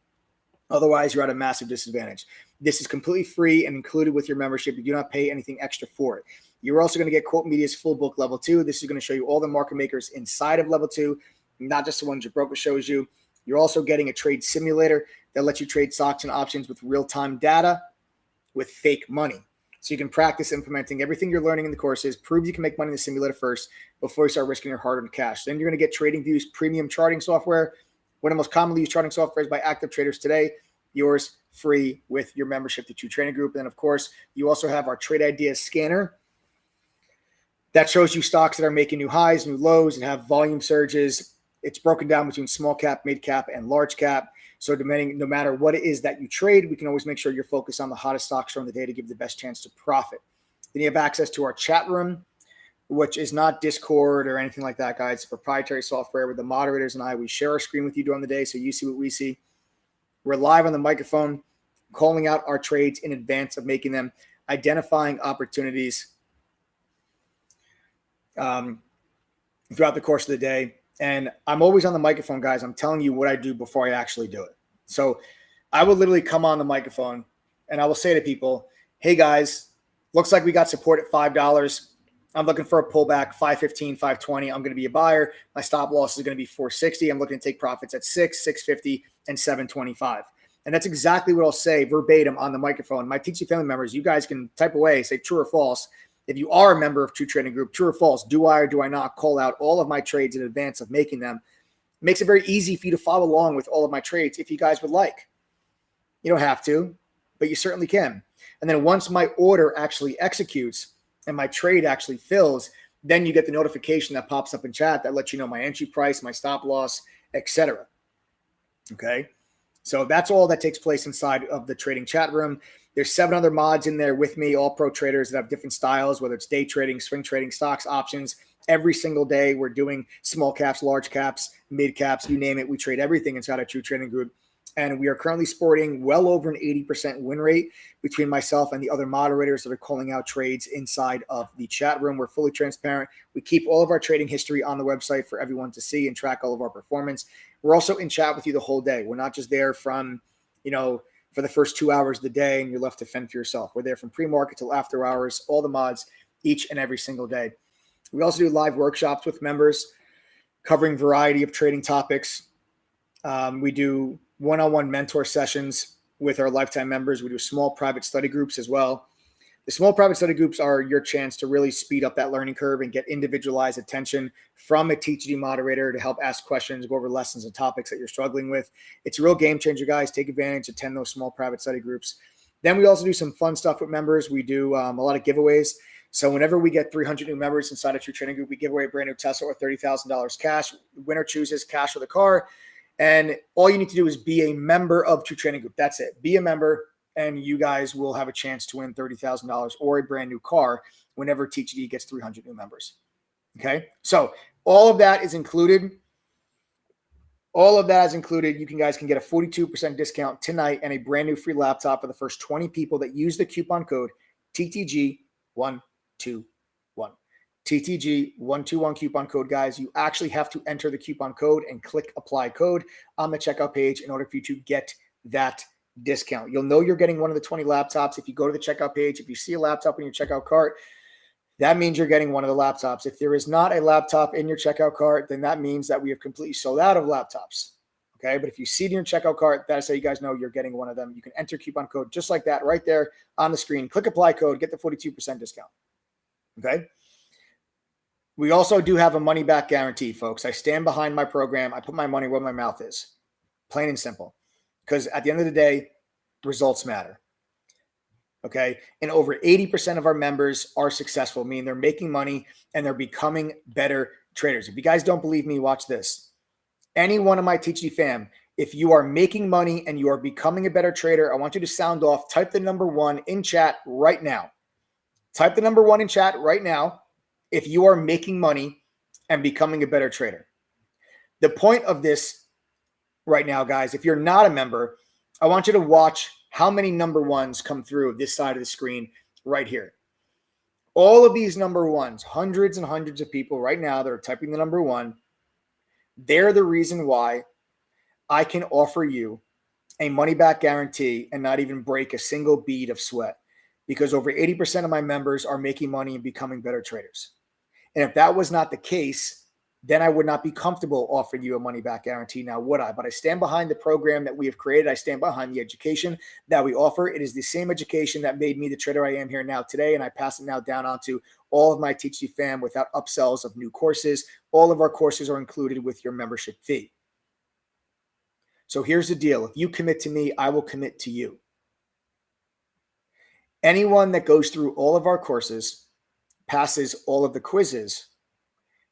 Otherwise, you're at a massive disadvantage. This is completely free and included with your membership. You do not pay anything extra for it. You're also going to get Quote Media's full book level 2. This is going to show you all the market makers inside of level 2, not just the ones your broker shows you. You're also getting a trade simulator that lets you trade stocks and options with real-time data with fake money. so you can practice implementing everything you're learning in the courses, prove you can make money in the simulator first before you start risking your hard-earned cash. Then you're going to get TradingView's premium charting software. One of the most commonly used charting softwares by active traders today. Yours free with your membership to True Trading Group. And then, of course, you also have our Trade Ideas scanner that shows you stocks that are making new highs, new lows, and have volume surges. It's broken down between small cap, mid cap, and large cap. So no matter what it is that you trade, we can always make sure you're focused on the hottest stocks from the day to give you the best chance to profit. Then you have access to our chat room, which is not Discord or anything like that, guys. It's proprietary software where the moderators and I, we share our screen with you during the day so you see what we see. We're live on the microphone, calling out our trades in advance of making them, identifying opportunities throughout the course of the day. And I'm always on the microphone, guys. I'm telling you what I do before I actually do it. So I will literally come on the microphone and I will say to people, hey, guys, looks like we got support at $5. I'm looking for a pullback, 515, 520. I'm going to be a buyer. My stop loss is going to be 460. I'm looking to take profits at 650, and 725. And that's exactly what I'll say verbatim on the microphone. My TC family members, you guys can type away, say true or false. If you are a member of True Trading Group, true or false, do I or do I not call out all of my trades in advance of making them? It makes it very easy for you to follow along with all of my trades if you guys would like. You don't have to, but you certainly can. And then once my order actually executes and my trade actually fills, then you get the notification that pops up in chat that lets you know my entry price, my stop loss, etc. Okay? So that's all that takes place inside of the trading chat room. There's 7 other mods in there with me, all pro traders that have different styles, whether it's day trading, swing trading, stocks, options. Every single day we're doing small caps, large caps, mid caps, you name it. We trade everything inside our True Trading Group. And we are currently sporting well over an 80% win rate between myself and the other moderators that are calling out trades inside of the chat room. We're fully transparent. We keep all of our trading history on the website for everyone to see and track all of our performance. We're also in chat with you the whole day. We're not just there from, for the first 2 hours of the day and you're left to fend for yourself. We're there from pre-market till after hours, all the mods each and every single day. We also do live workshops with members covering a variety of trading topics. We do one-on-one mentor sessions with our lifetime members. We do small private study groups as well. The small private study groups are your chance to really speed up that learning curve and get individualized attention from a TGD moderator to help ask questions, go over lessons and topics that you're struggling with. It's a real game changer, guys. Take advantage, attend those small private study groups. Then we also do some fun stuff with members. We do a lot of giveaways. So whenever we get 300 new members inside a True Trading Group, we give away a brand new Tesla or $30,000 cash. The winner chooses cash or the car. And all you need to do is be a member of True Trading Group. That's it. Be a member, and you guys will have a chance to win $30,000 or a brand new car whenever TGD gets 300 new members. Okay? So all of that is included. All of that is included. You guys can get a 42% discount tonight and a brand new free laptop for the first 20 people that use the coupon code TTG121. TTG121 coupon code, guys. You actually have to enter the coupon code and click apply code on the checkout page in order for you to get that discount. You'll know you're getting one of the 20 laptops if you go to the checkout page. If you see a laptop in your checkout cart, that means you're getting one of the laptops. If there is not a laptop in your checkout cart, then that means that we have completely sold out of laptops. Okay, but if you see it in your checkout cart, that's how you guys know you're getting one of them. You can enter coupon code just like that right there on the screen. Click apply code, get the 42% discount. Okay. We also do have a money back guarantee, folks. I stand behind my program. I put my money where my mouth is, plain and simple, because at the end of the day, results matter. Okay. And over 80% of our members are successful, meaning they're making money and they're becoming better traders. If you guys don't believe me, watch this. Any one of my TG fam, if you are making money and you are becoming a better trader, I want you to sound off. Type the number 1 in chat right now. Type the number 1 in chat right now if you are making money and becoming a better trader. The point of this right now, guys, if you're not a member, I want you to watch how many number 1s come through this side of the screen right here. All of these number 1s, hundreds and hundreds of people right now that are typing the number 1, they're the reason why I can offer you a money-back guarantee and not even break a single bead of sweat, because over 80% of my members are making money and becoming better traders. And if that was not the case, then I would not be comfortable offering you a money back guarantee now, would I? But I stand behind the program that we have created. I stand behind the education that we offer. It is the same education that made me the trader I am here now today, and I pass it now down onto all of my TeachD fam without upsells of new courses. All of our courses are included with your membership fee. So here's the deal. If you commit to me, I will commit to you. Anyone that goes through all of our courses, passes all of the quizzes,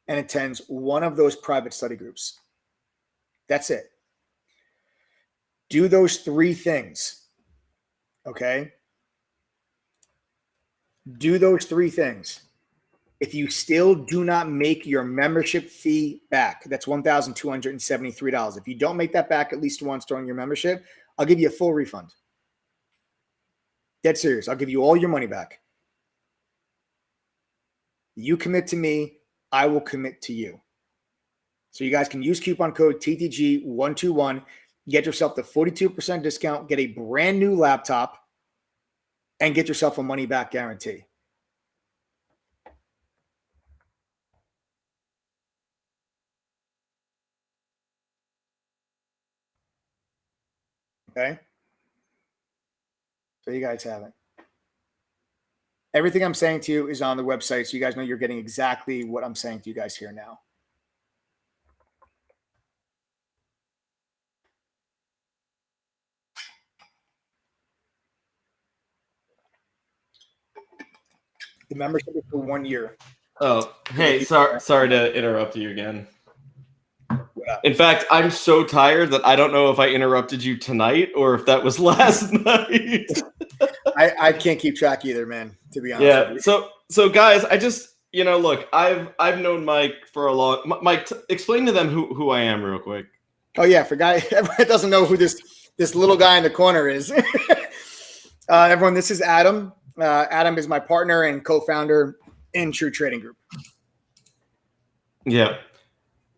and attends one of those private study groups. That's it. Do those 3 things. Okay? Do those 3 things. If you still do not make your membership fee back, that's $1,273. If you don't make that back at least once during your membership, I'll give you a full refund. Dead serious. I'll give you all your money back. You commit to me, I will commit to you. So you guys can use coupon code TTG121, get yourself the 42% discount, get a brand new laptop, and get yourself a money back guarantee. Okay? So you guys have it. Everything I'm saying to you is on the website, so you guys know you're getting exactly what I'm saying to you guys here now. The membership is for 1 year. Oh, hey, sorry to interrupt you again. In fact, I'm so tired that I don't know if I interrupted you tonight or if that was last night. I can't keep track either, man, to be honest with you. So guys, I just, look, I've known Mike for a long. Mike, explain to them who I am real quick. Oh yeah, for guy everyone doesn't know who this little guy in the corner is. Everyone, this is Adam. Adam is my partner and co-founder in True Trading Group. Yeah.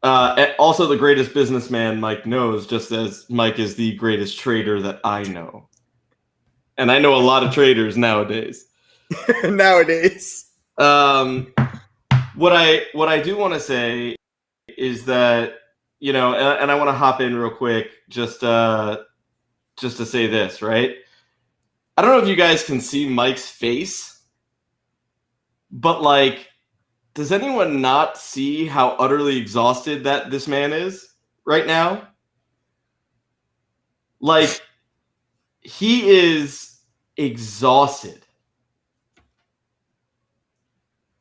Also the greatest businessman Mike knows, just as Mike is the greatest trader that I know. And I know a lot of traders nowadays. Nowadays. What I do want to say is that, and I want to hop in real quick just to say this, right? I don't know if you guys can see Mike's face, but does anyone not see how utterly exhausted that this man is right now? He is exhausted,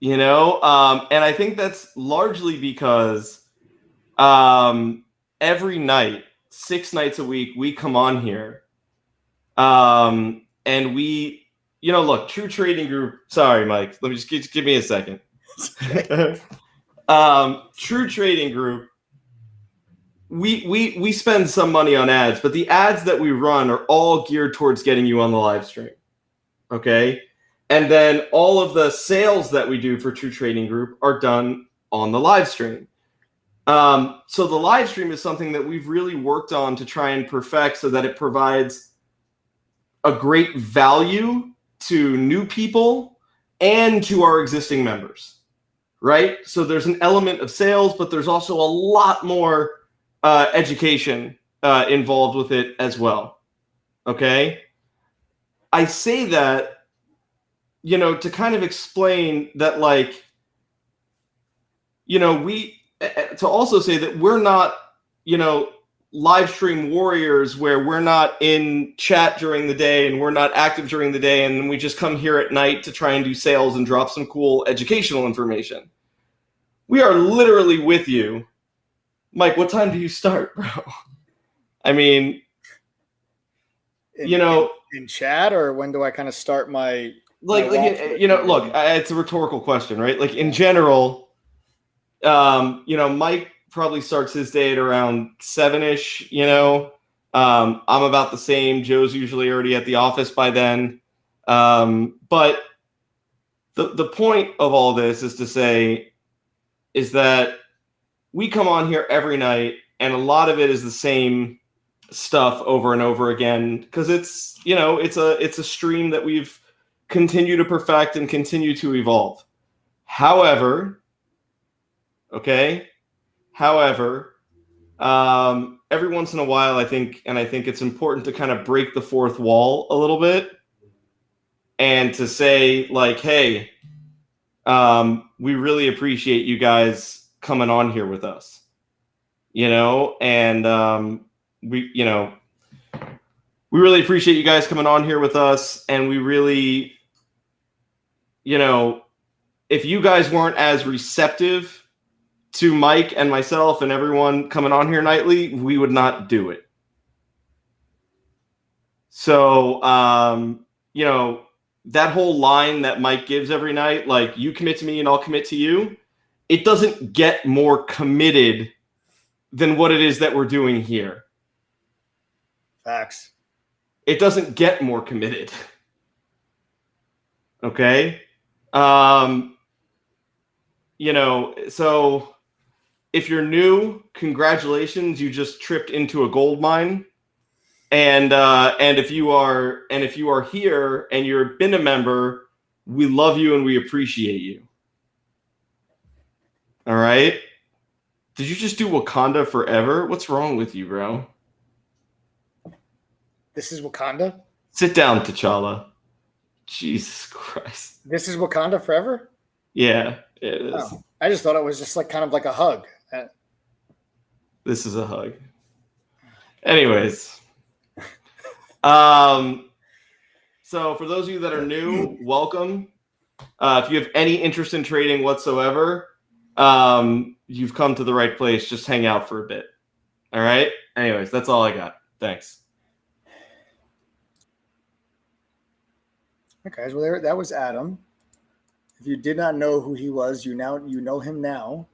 and I think that's largely because every night, 6 nights a week, we come on here, and we, look, True Trading Group. Sorry, Mike. Let me just give me a second. True Trading Group. We spend some money on ads, but the ads that we run are all geared towards getting you on the live stream. Okay, and then all of the sales that we do for True Trading Group are done on the live stream. So the live stream is something that we've really worked on to try and perfect so that it provides a great value to new people and to our existing members, right? So there's an element of sales, but there's also a lot more education involved with it as well, okay? I say that, to kind of explain that, to also say that we're not, live stream warriors where we're not in chat during the day and we're not active during the day and then we just come here at night to try and do sales and drop some cool educational information. We are literally with you. Mike, what time do you start, bro? I mean, in chat, or when do I kind of start my look, it's a rhetorical question, right? In general, Mike probably starts his day at around 7-ish, I'm about the same. Joe's usually already at the office by then. But the point of all this is to say is that we come on here every night and a lot of it is the same stuff over and over again because it's, it's a stream that we've continued to perfect and continue to evolve. However, okay, However, every once in a while, I think it's important to kind of break the fourth wall a little bit and to say, like, hey, we really appreciate you guys coming on here with us, and we really appreciate you guys coming on here with us, and we really, if you guys weren't as receptive to Mike and myself and everyone coming on here nightly, we would not do it. So, that whole line that Mike gives every night, like, you commit to me and I'll commit to you, it doesn't get more committed than what it is that we're doing here. Facts. It doesn't get more committed. Okay? So if you're new, congratulations, you just tripped into a gold mine. And if you are here and you've been a member, we love you and we appreciate you. All right? Did you just do Wakanda forever? What's wrong with you, bro? This is Wakanda? Sit down, T'Challa. Jesus Christ. This is Wakanda forever? Yeah, it is. Oh, I just thought it was just like kind of like a hug. This is a hug. Anyways. So for those of you that are new, welcome. If you have any interest in trading whatsoever, you've come to the right place. Just hang out for a bit. All right? Anyways, that's all I got. Thanks. Okay, well, that was Adam. If you did not know who he was, you know him now.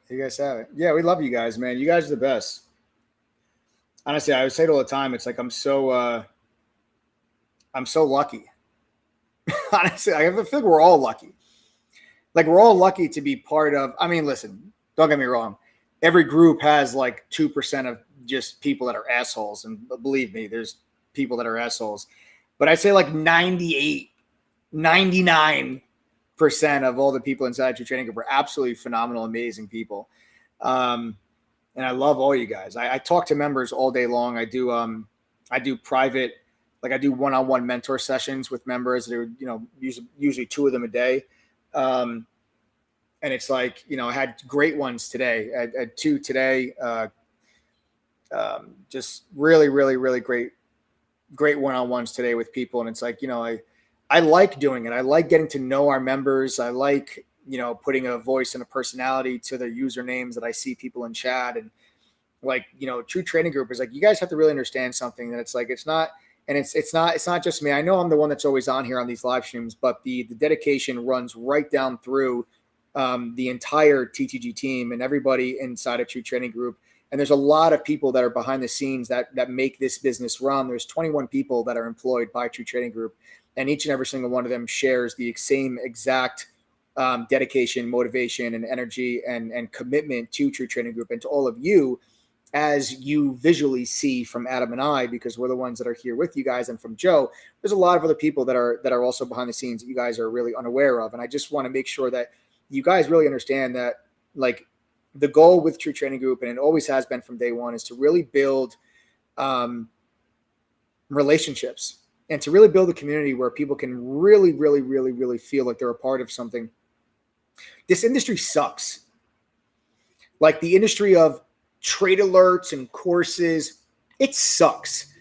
You guys have it. Yeah, we love you guys, man. You guys are the best. Honestly, I would say it all the time. It's like I'm so lucky. Honestly, I feel like we're all lucky. Like, we're all lucky to be part of. I mean, listen, don't get me wrong. Every group has like 2% of just people that are assholes. And believe me, there's people that are assholes. But I'd say like 98, 99% of all the people inside your training group are absolutely phenomenal, amazing people. And I love all you guys. I talk to members all day long. I do private, like I do one-on-one mentor sessions with members. There, usually 2 of them a day. And it's like, I had great ones today. I had 2 today. Just really, really, really great one-on-ones today with people. And it's like, I like doing it. I like getting to know our members. I like, putting a voice and a personality to their usernames that I see people in chat. And like, True Trading Group is like, you guys have to really understand something, that it's like, it's not just me. I know I'm the one that's always on here on these live streams, but the dedication runs right down through the entire TTG team and everybody inside of True Trading Group. And there's a lot of people that are behind the scenes that make this business run. There's 21 people that are employed by True Trading Group, and each and every single one of them shares the same exact dedication, motivation, and energy and commitment to True Trading Group and to all of you, as you visually see from Adam and I, because we're the ones that are here with you guys, and from Joe. There's a lot of other people that are also behind the scenes that you guys are really unaware of. And I just want to make sure that you guys really understand that, like, the goal with True Trading Group, and it always has been from day one, is to really build relationships and to really build a community where people can really, really, really, really feel like they're a part of something. This industry sucks. Like, the industry of trade alerts and courses, it sucks.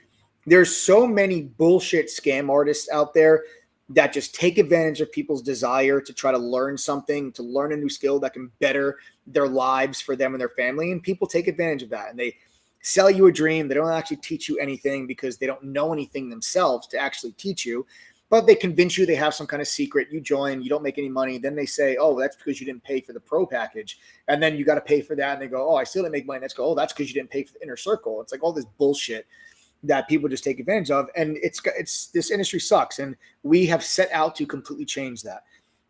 There's so many bullshit scam artists out there that just take advantage of people's desire to try to learn something, to learn a new skill that can better their lives for them and their family. And people take advantage of that, and they sell you a dream. They don't actually teach you anything because they don't know anything themselves to actually teach you, but they convince you they have some kind of secret. You join, you don't make any money. Then they say, oh, that's because you didn't pay for the pro package. And then you got to pay for that. And they go, oh, I still didn't make money. Let's go, oh, that's because you didn't pay for the inner circle. It's like all this bullshit that people just take advantage of. And it's this industry sucks. And we have set out to completely change that.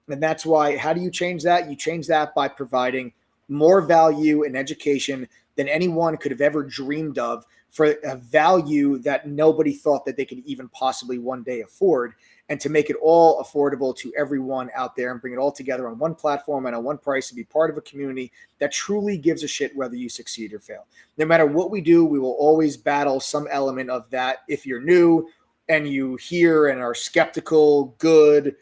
And that's why, how do you change that? You change that by providing more value and education than anyone could have ever dreamed of for a value that nobody thought that they could even possibly one day afford, and to make it all affordable to everyone out there and bring it all together on one platform and on one price to be part of a community that truly gives a shit whether you succeed or fail. No matter what we do, we will always battle some element of that. If you're new and you hear and are skeptical, good,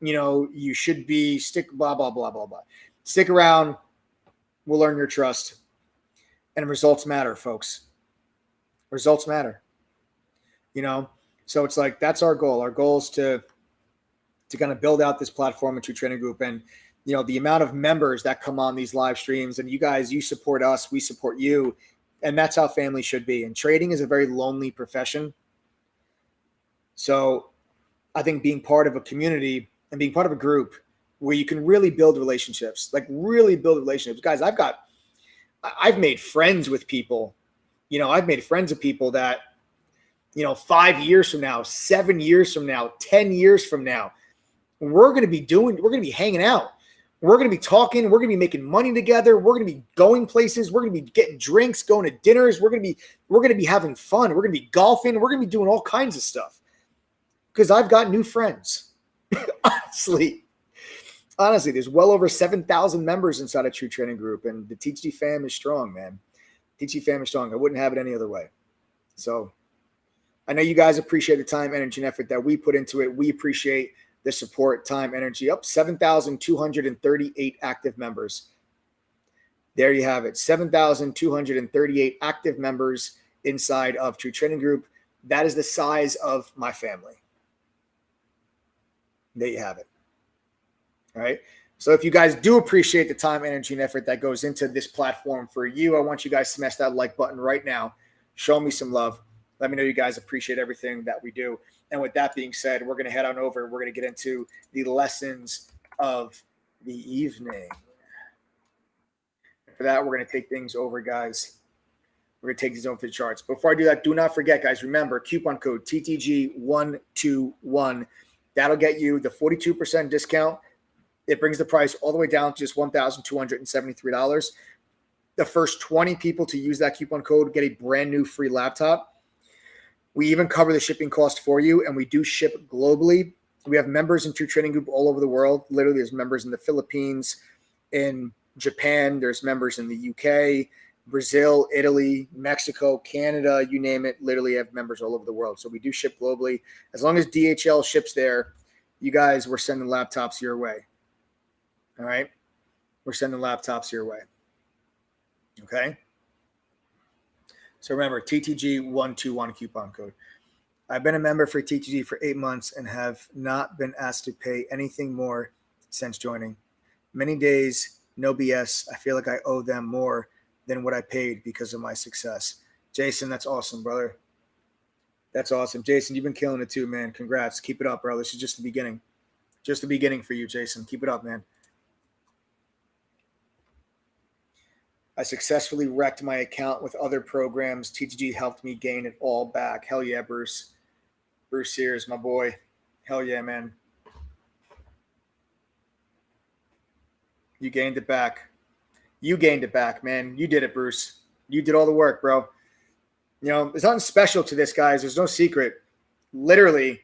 you should be blah, blah, blah, blah, blah. Stick around. We'll earn your trust. And results matter, folks. Results matter. So it's like, that's our goal. Our goal is to kind of build out this platform at True Trading Group. And, the amount of members that come on these live streams, and you guys, you support us, we support you. And that's how family should be. And trading is a very lonely profession. So I think being part of a community and being part of a group where you can really build relationships, Guys, I've made friends with people. I've made friends with people that, 5 years from now, 7 years from now, 10 years from now, we're going to be hanging out. We're going to be talking. We're going to be making money together. We're going to be going places. We're going to be getting drinks, going to dinners. We're going to be having fun. We're going to be golfing. We're going to be doing all kinds of stuff because I've got new friends. Honestly, there's well over 7,000 members inside of True Trading Group, and the TTG fam is strong, man. TTG fam is strong. I wouldn't have it any other way. So I know you guys appreciate the time, energy, and effort that we put into it. We appreciate the support, time, energy. Up 7,238 active members. There you have it. 7,238 active members inside of True Trading Group. That is the size of my family. There you have it. All right. So if you guys do appreciate the time, energy, and effort that goes into this platform for you, I want you guys to smash that like button right now. Show me some love. Let me know you guys appreciate everything that we do. And with that being said, we're going to head on over. We're going to get into the lessons of the evening. For that, we're going to take things over, guys. We're going to take these over to the charts. Before I do that, do not forget, guys, remember, coupon code TTG121. That'll get you the 42% discount. It brings the price all the way down to just $1,273. The first 20 people to use that coupon code get a brand new free laptop. We even cover the shipping cost for you, and we do ship globally. We have members in True Trading Group all over the world. Literally, there's members in the Philippines, in Japan. There's members in the UK, Brazil, Italy, Mexico, Canada, you name it. Literally have members all over the world. So we do ship globally. As long as DHL ships there, you guys, we're sending laptops your way. All right? We're sending laptops your way. Okay? So remember, TTG121 coupon code. I've been a member for TTG for 8 months and have not been asked to pay anything more since joining. Many days, no BS. I feel like I owe them more than what I paid because of my success. Jason, that's awesome, brother. That's awesome. Jason, you've been killing it too, man. Congrats. Keep it up, bro. This is just the beginning. Just the beginning for you, Jason. Keep it up, man. I successfully wrecked my account with other programs. TTG helped me gain it all back. Hell yeah, Bruce. Bruce Sears, my boy. Hell yeah, man. You gained it back. You gained it back, man. You did it, Bruce. You did all the work, bro. There's nothing special to this, guys. There's no secret. Literally,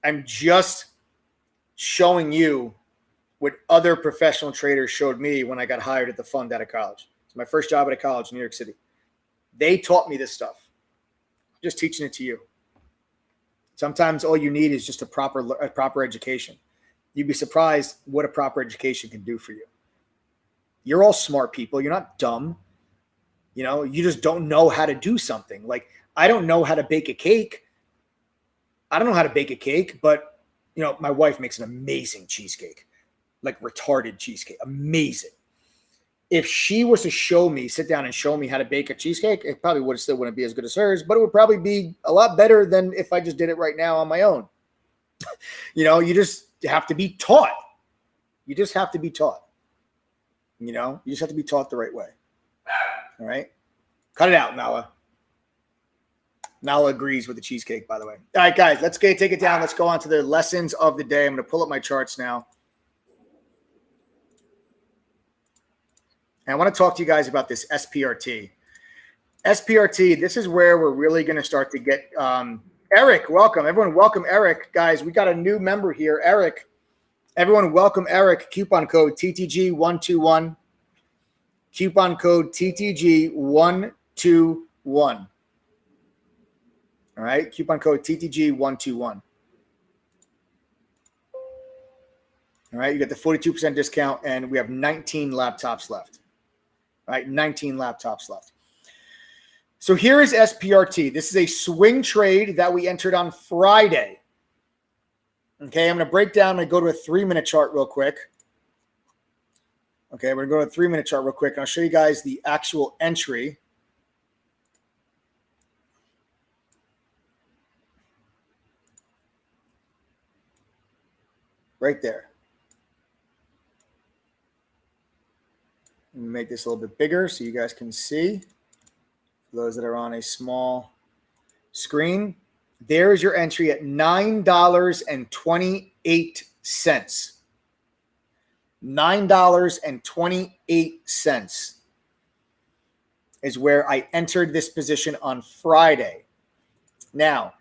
I'm just showing you what other professional traders showed me when I got hired at the fund out of college. It's my first job at a college in New York City. They taught me this stuff. I'm just teaching it to you. Sometimes all you need is just a proper education. You'd be surprised what a proper education can do for you. You're all smart people. You're not dumb. You just don't know how to do something. Like, I don't know how to bake a cake. I don't know how to bake a cake, but, my wife makes an amazing cheesecake, like retarded cheesecake. Amazing. If she was to sit down and show me how to bake a cheesecake, it probably still wouldn't be as good as hers, but it would probably be a lot better than if I just did it right now on my own. You just have to be taught. You just have to be taught. You just have to be taught the right way. All right. Cut it out, Nala. Nala agrees with the cheesecake, by the way. All right, guys, let's take it down. Let's go on to the lessons of the day. I'm going to pull up my charts now. And I want to talk to you guys about this SPRT. SPRT, this is where we're really going to start to get Eric, welcome. Everyone welcome Eric. Guys, we got a new member here, Eric. Everyone welcome Eric. Coupon code TTG121. Coupon code TTG121. All right, coupon code TTG121. All right, you get the 42% discount, and we have 19 laptops left. All right, 19 laptops left. So here is SPRT. This is a swing trade that we entered on Friday. Okay, I'm going to break down. I'm going to go to a 3-minute chart real quick. Okay, we're going to go to a 3-minute chart real quick, and I'll show you guys the actual entry. Right there. Let me make this a little bit bigger so you guys can see. For those that are on a small screen, there's your entry at $9.28. $9.28 is where I entered this position on Friday. Now,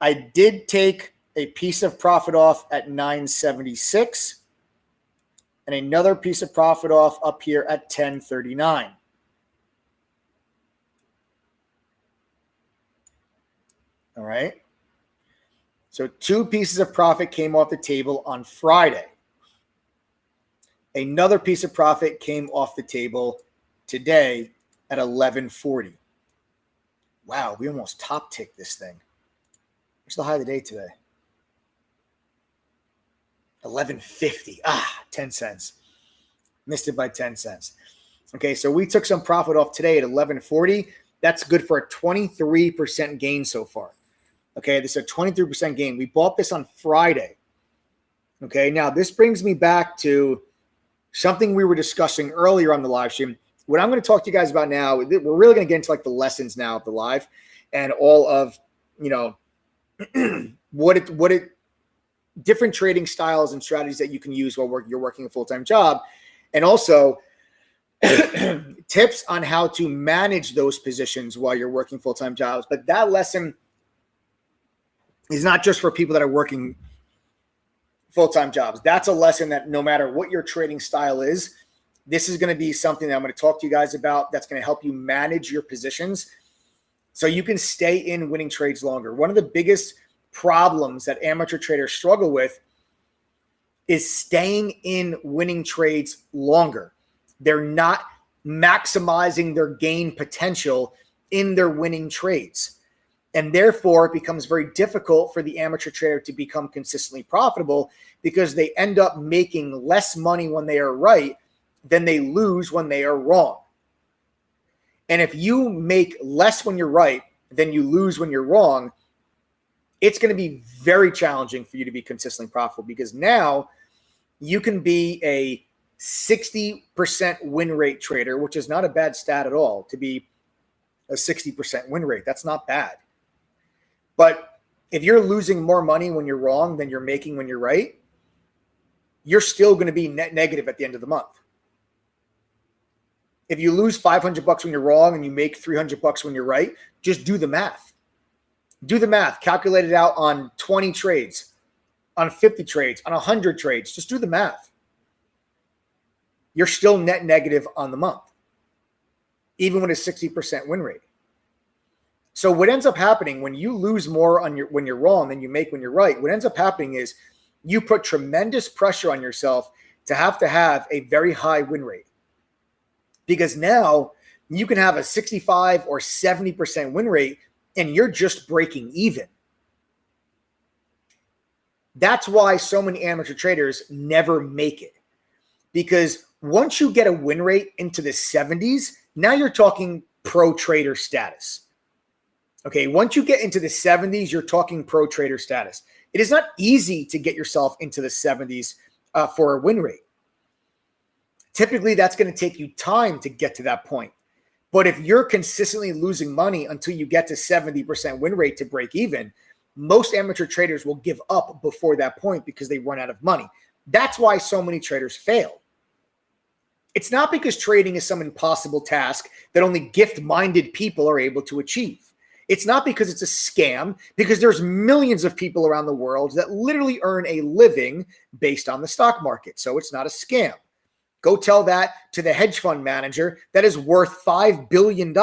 I did take a piece of profit off at $9.76 and another piece of profit off up here at $10.39. All right. So 2 pieces of profit came off the table on Friday. Another piece of profit came off the table today at $11.40. Wow, we almost top ticked this thing. What's the high of the day today? $11.50. 10 cents. Missed it by 10 cents. Okay, so we took some profit off today at $11.40. That's good for a 23% gain so far. Okay, this is a 23% gain. We bought this on Friday. Okay, now this brings me back to something we were discussing earlier on the live stream. What I'm going to talk to you guys about now, we're really going to get into like the lessons now of the live and all of, you know, different trading styles and strategies that you can use while you're working a full-time job. And also tips on how to manage those positions while you're working full-time jobs. But that lesson is not just for people that are working full-time jobs. That's a lesson that no matter what your trading style is, this is going to be something that I'm going to talk to you guys about that's going to help you manage your positions so you can stay in winning trades longer. One of the biggest problems that amateur traders struggle with is staying in winning trades longer. They're not maximizing their gain potential in their winning trades. And therefore, it becomes very difficult for the amateur trader to become consistently profitable because they end up making less money when they are right than they lose when they are wrong. And if you make less when you're right than you lose when you're wrong, it's going to be very challenging for you to be consistently profitable because now you can be a 60% win rate trader, which is not a bad stat at all to be a 60% win rate. That's not bad. But if you're losing more money when you're wrong than you're making when you're right, you're still going to be net negative at the end of the month. If you lose $500 when you're wrong and you make $300 when you're right, just do the math. Do the math. Calculate it out on 20 trades, on 50 trades, on 100 trades. Just do the math. You're still net negative on the month, even with a 60% win rate. So what ends up happening when you lose more on when you're wrong than you make when you're right, what ends up happening is you put tremendous pressure on yourself to have a very high win rate. Because now you can have a 65 or 70% win rate and you're just breaking even. That's why so many amateur traders never make it. Because once you get a win rate into the 70s, now you're talking pro trader status. Okay, once you get into the 70s, you're talking pro trader status. It is not easy to get yourself into the 70s for a win rate. Typically, that's going to take you time to get to that point. But if you're consistently losing money until you get to 70% win rate to break even, most amateur traders will give up before that point because they run out of money. That's why so many traders fail. It's not because trading is some impossible task that only gift-minded people are able to achieve. It's not because it's a scam, because there's millions of people around the world that literally earn a living based on the stock market. So it's not a scam. Go tell that to the hedge fund manager that is worth $5 billion.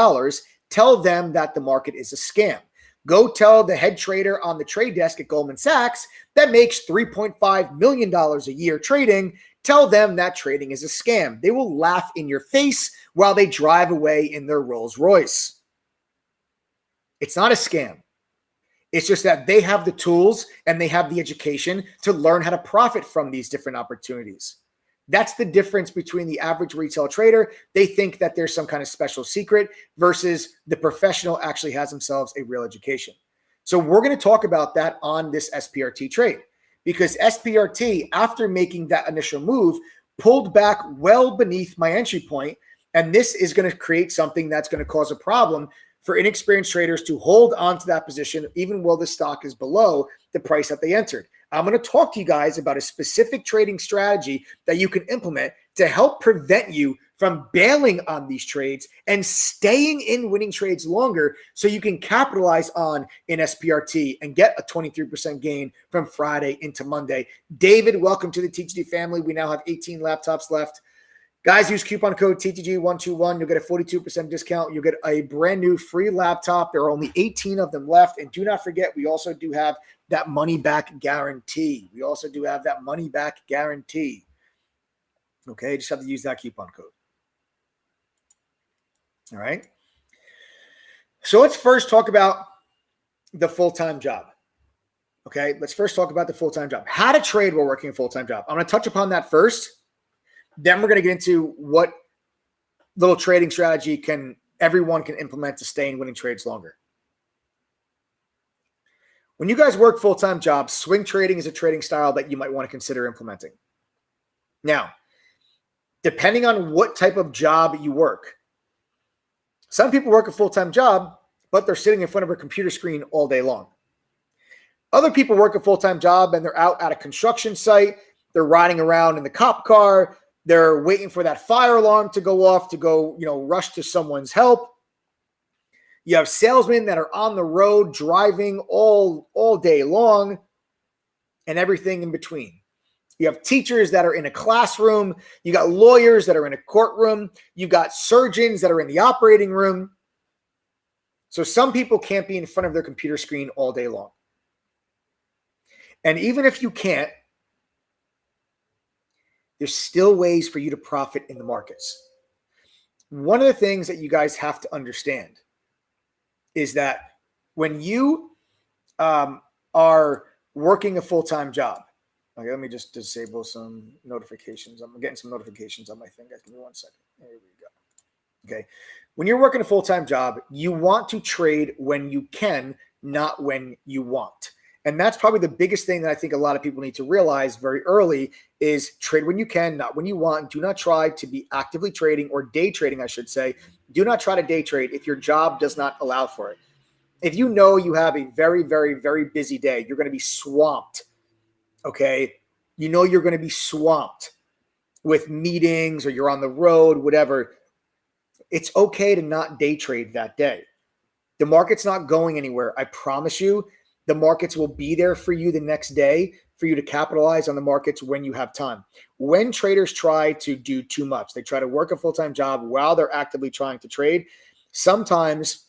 Tell them that the market is a scam. Go tell the head trader on the trade desk at Goldman Sachs that makes $3.5 million a year trading. Tell them that trading is a scam. They will laugh in your face while they drive away in their Rolls Royce. It's not a scam. It's just that they have the tools and they have the education to learn how to profit from these different opportunities. That's the difference between the average retail trader. They think that there's some kind of special secret versus the professional actually has themselves a real education. So we're going to talk about that on this SPRT trade, because SPRT, after making that initial move, pulled back well beneath my entry point. And this is going to create something that's going to cause a problem for inexperienced traders to hold on to that position, even while the stock is below the price that they entered. I'm going to talk to you guys about a specific trading strategy that you can implement to help prevent you from bailing on these trades and staying in winning trades longer so you can capitalize on an SPRT and get a 23% gain from Friday into Monday. David, welcome to the TTG family. We now have 18 laptops left. Guys, use coupon code TTG121. You'll get a 42% discount. You'll get a brand new free laptop. There are only 18 of them left. And do not forget, we also do have that money back guarantee. Okay, just have to use that coupon code. All right. So let's first talk about the full-time job. Okay, let's first talk about the full-time job. How to trade while working a full-time job. I'm going to touch upon that first. Then we're going to get into what little trading strategy everyone can implement to stay in winning trades longer. When you guys work full-time jobs, swing trading is a trading style that you might want to consider implementing. Now, depending on what type of job you work, some people work a full-time job, but they're sitting in front of a computer screen all day long. Other people work a full-time job and they're out at a construction site. They're riding around in the cop car. They're waiting for that fire alarm to go off to go, rush to someone's help. You have salesmen that are on the road driving all day long and everything in between. You have teachers that are in a classroom. You got lawyers that are in a courtroom. You got surgeons that are in the operating room. So some people can't be in front of their computer screen all day long. And even if you can't, there's still ways for you to profit in the markets. One of the things that you guys have to understand is that when you are working a full-time job, okay, let me just disable some notifications. I'm getting some notifications on my thing. Guys, give me 1 second. There we go. Okay. When you're working a full-time job, you want to trade when you can, not when you want. And that's probably the biggest thing that I think a lot of people need to realize very early is trade when you can, not when you want. Do not try to be actively trading or day trading, I should say. Do not try to day trade if your job does not allow for it. If you know you have a very, very, very busy day, you're going to be swamped, okay? You know you're going to be swamped with meetings or you're on the road, whatever. It's okay to not day trade that day. The market's not going anywhere. I promise you. The markets will be there for you the next day for you to capitalize on the markets when you have time. When traders try to do too much, they try to work a full-time job while they're actively trying to trade. Sometimes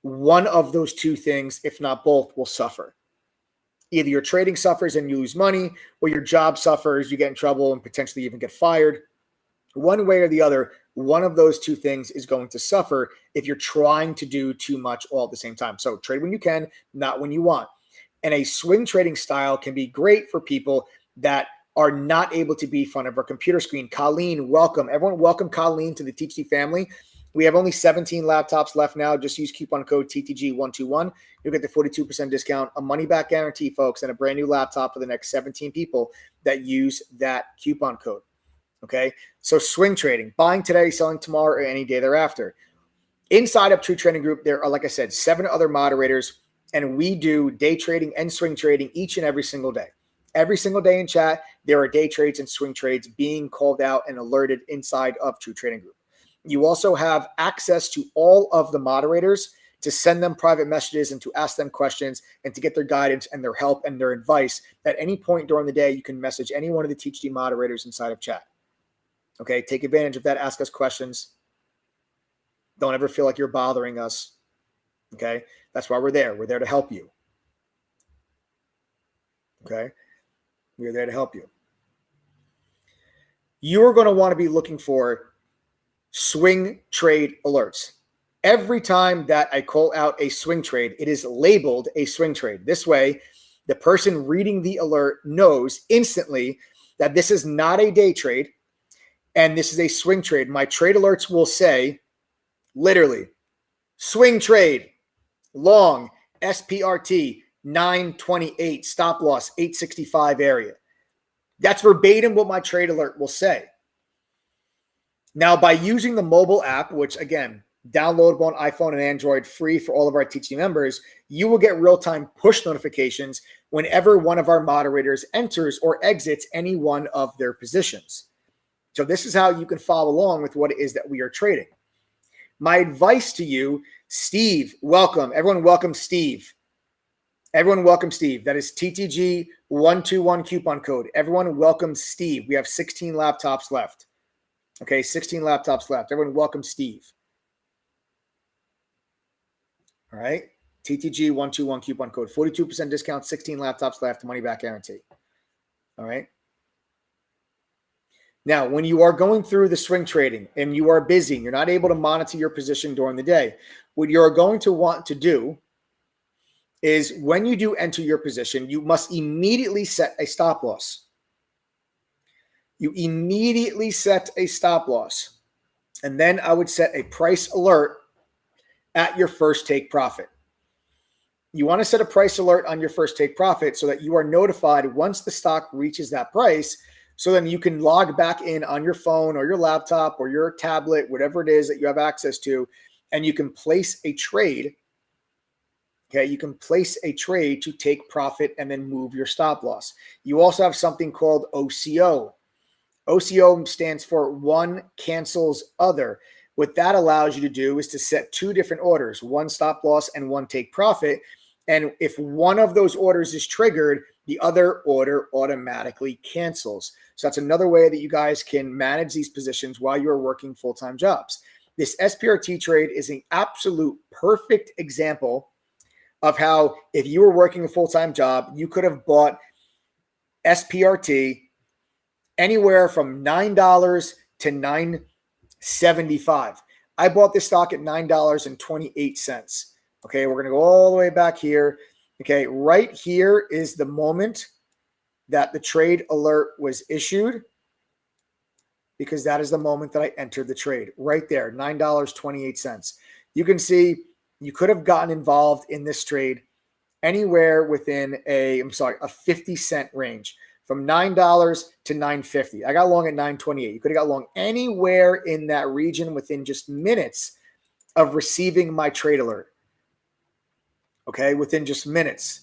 one of those two things, if not both, will suffer. Either your trading suffers and you lose money, or your job suffers, you get in trouble and potentially even get fired. One way or the other, one of those two things is going to suffer if you're trying to do too much all at the same time. So trade when you can, not when you want. And a swing trading style can be great for people that are not able to be in front of a computer screen. Colleen, welcome. Everyone, welcome Colleen to the TTG family. We have only 17 laptops left now. Just use coupon code TTG121. You'll get the 42% discount, a money-back guarantee, folks, and a brand new laptop for the next 17 people that use that coupon code. Okay, so swing trading, buying today, selling tomorrow, or any day thereafter. Inside of True Trading Group, there are, like I said, 7 other moderators, and we do day trading and swing trading each and every single day. Every single day in chat, there are day trades and swing trades being called out and alerted inside of True Trading Group. You also have access to all of the moderators to send them private messages and to ask them questions and to get their guidance and their help and their advice. At any point during the day, you can message any one of the THD moderators inside of chat. Okay, take advantage of that. Ask us questions. Don't ever feel like you're bothering us. Okay, that's why we're there. We're there to help you. Okay, we're there to help you. You're going to want to be looking for swing trade alerts. Every time that I call out a swing trade, it is labeled a swing trade. This way, the person reading the alert knows instantly that this is not a day trade and this is a swing trade. My trade alerts will say, literally, swing trade, long, SPRT, 928, stop loss, 865 area. That's verbatim what my trade alert will say. Now, by using the mobile app, which again, downloadable on iPhone and Android, free for all of our TT members, you will get real-time push notifications whenever one of our moderators enters or exits any one of their positions. So this is how you can follow along with what it is that we are trading. My advice to you, Steve, welcome. Everyone welcome Steve. Everyone welcome Steve. That is TTG121 coupon code. Everyone welcome Steve. We have 16 laptops left. Okay, 16 laptops left. Everyone welcome Steve. All right, TTG121 coupon code. 42% discount, 16 laptops left, money back guarantee. All right. Now, when you are going through the swing trading and you are busy, you're not able to monitor your position during the day, what you're going to want to do is when you do enter your position, you must immediately set a stop loss. You immediately set a stop loss. And then I would set a price alert at your first take profit. You want to set a price alert on your first take profit so that you are notified once the stock reaches that price. So then you can log back in on your phone or your laptop or your tablet, whatever it is that you have access to, and you can place a trade. Okay, you can place a trade to take profit and then move your stop loss. You also have something called OCO. OCO stands for one cancels other. What that allows you to do is to set two different orders, one stop loss and one take profit. And if one of those orders is triggered, the other order automatically cancels. So that's another way that you guys can manage these positions while you're working full-time jobs. This SPRT trade is an absolute perfect example of how if you were working a full-time job, you could have bought SPRT anywhere from $9 to $9.75. I bought this stock at $9.28. Okay, we're going to go all the way back here. Okay, right here is the moment that the trade alert was issued, because that is the moment that I entered the trade. Right there, $9.28. You can see you could have gotten involved in this trade anywhere within a 50-cent range, from $9 to $9.50. I got long at $9.28. You could have got long anywhere in that region within just minutes of receiving my trade alert. Okay, within just minutes.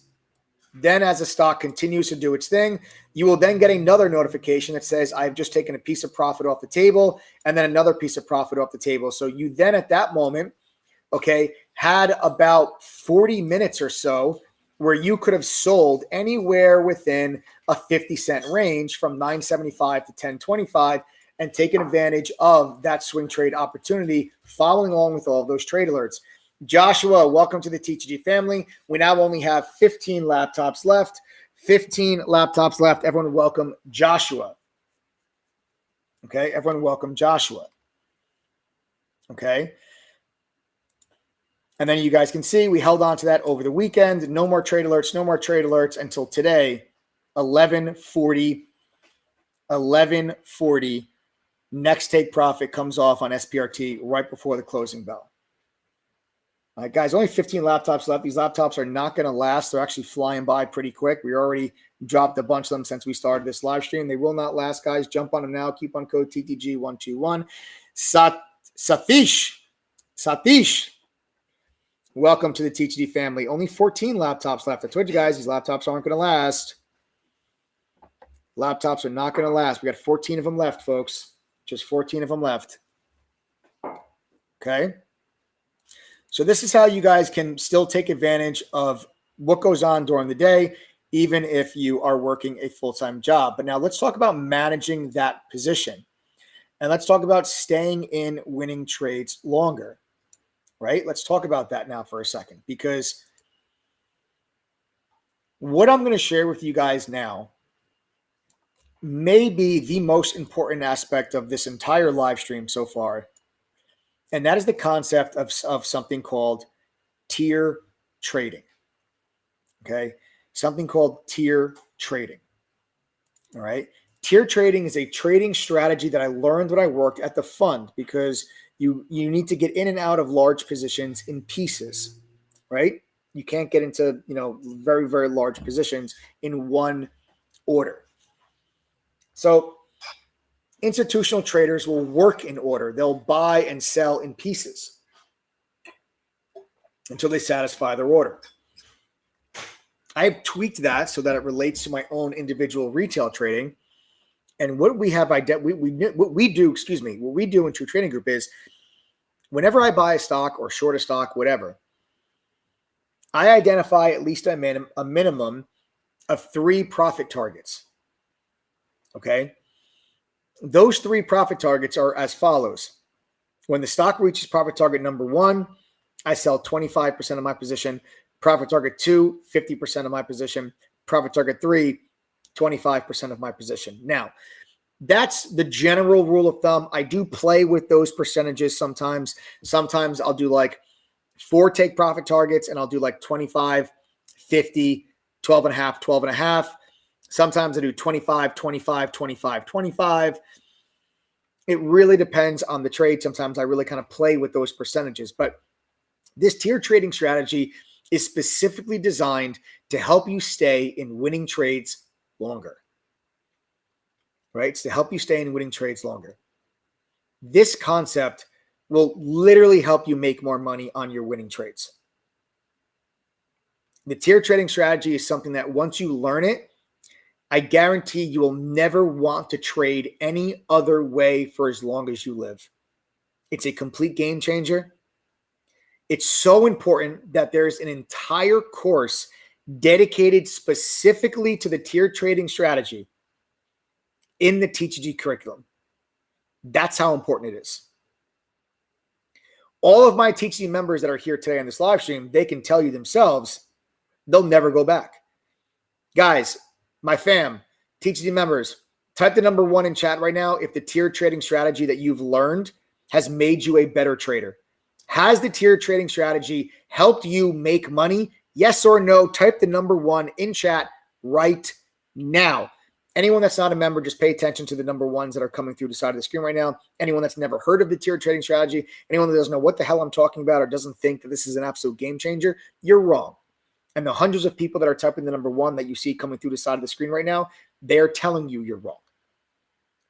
Then as the stock continues to do its thing, you will then get another notification that says, I've just taken a piece of profit off the table, and then another piece of profit off the table. So you then at that moment, okay, had about 40 minutes or so where you could have sold anywhere within a 50-cent range from $9.75 to $10.25 and taken advantage of that swing trade opportunity, following along with all of those trade alerts. Joshua, welcome to the TTG family. We now only have 15 laptops left. 15 laptops left. Everyone welcome Joshua. Okay, everyone welcome Joshua. Okay. And then you guys can see we held on to that over the weekend. No more trade alerts, no more trade alerts until today, 11:40. 11:40. Next take profit comes off on SPRT right before the closing bell. All right, guys, only 15 laptops left. These laptops are not going to last. They're actually flying by pretty quick. We already dropped a bunch of them since we started this live stream. They will not last, guys. Jump on them now. Coupon code TTG121. Satish. Welcome to the TTG family. Only 14 laptops left. I told you guys these laptops aren't going to last. Laptops are not going to last. We got 14 of them left, folks. Just 14 of them left. Okay. So this is how you guys can still take advantage of what goes on during the day, even if you are working a full-time job. But now let's talk about managing that position. And let's talk about staying in winning trades longer, right? Let's talk about that now for a second, because what I'm going to share with you guys now may be the most important aspect of this entire live stream so far. And that is the concept of something called tier trading. Okay. Something called tier trading. All right. Tier trading is a trading strategy that I learned when I worked at the fund, because you need to get in and out of large positions in pieces, right? You can't get into, very, very large positions in one order. So institutional traders will work in order. They'll buy and sell in pieces until they satisfy their order. I have tweaked that so that it relates to my own individual retail trading. And what we have what we do in True Trading Group is, whenever I buy a stock or short a stock, whatever, I identify at least a minimum of 3 profit targets. Okay. Those 3 profit targets are as follows. When the stock reaches profit target number 1, I sell 25% of my position. Profit target 2, 50% of my position. Profit target 3, 25% of my position. Now, that's the general rule of thumb. I do play with those percentages sometimes. Sometimes I'll do like 4 take profit targets, and I'll do like 25, 50, 12 and a half, 12 and a half. Sometimes I do 25, 25, 25, 25. It really depends on the trade. Sometimes I really kind of play with those percentages. But this tier trading strategy is specifically designed to help you stay in winning trades longer. Right? It's to help you stay in winning trades longer. This concept will literally help you make more money on your winning trades. The tier trading strategy is something that once you learn it, I guarantee you will never want to trade any other way for as long as you live. It's a complete game changer. It's so important that there's an entire course dedicated specifically to the tier trading strategy in the TTG curriculum. That's how important it is. All of my TTG members that are here today on this live stream, they can tell you themselves, they'll never go back. Guys, my fam, TTG members, type the number 1 in chat right now if the tier trading strategy that you've learned has made you a better trader. Has the tier trading strategy helped you make money? Yes or no? Type the number 1 in chat right now. Anyone that's not a member, just pay attention to the number 1s that are coming through the side of the screen right now. Anyone that's never heard of the tier trading strategy, anyone that doesn't know what the hell I'm talking about or doesn't think that this is an absolute game changer, you're wrong. And the hundreds of people that are typing the number 1 that you see coming through the side of the screen right now, they're telling you you're wrong.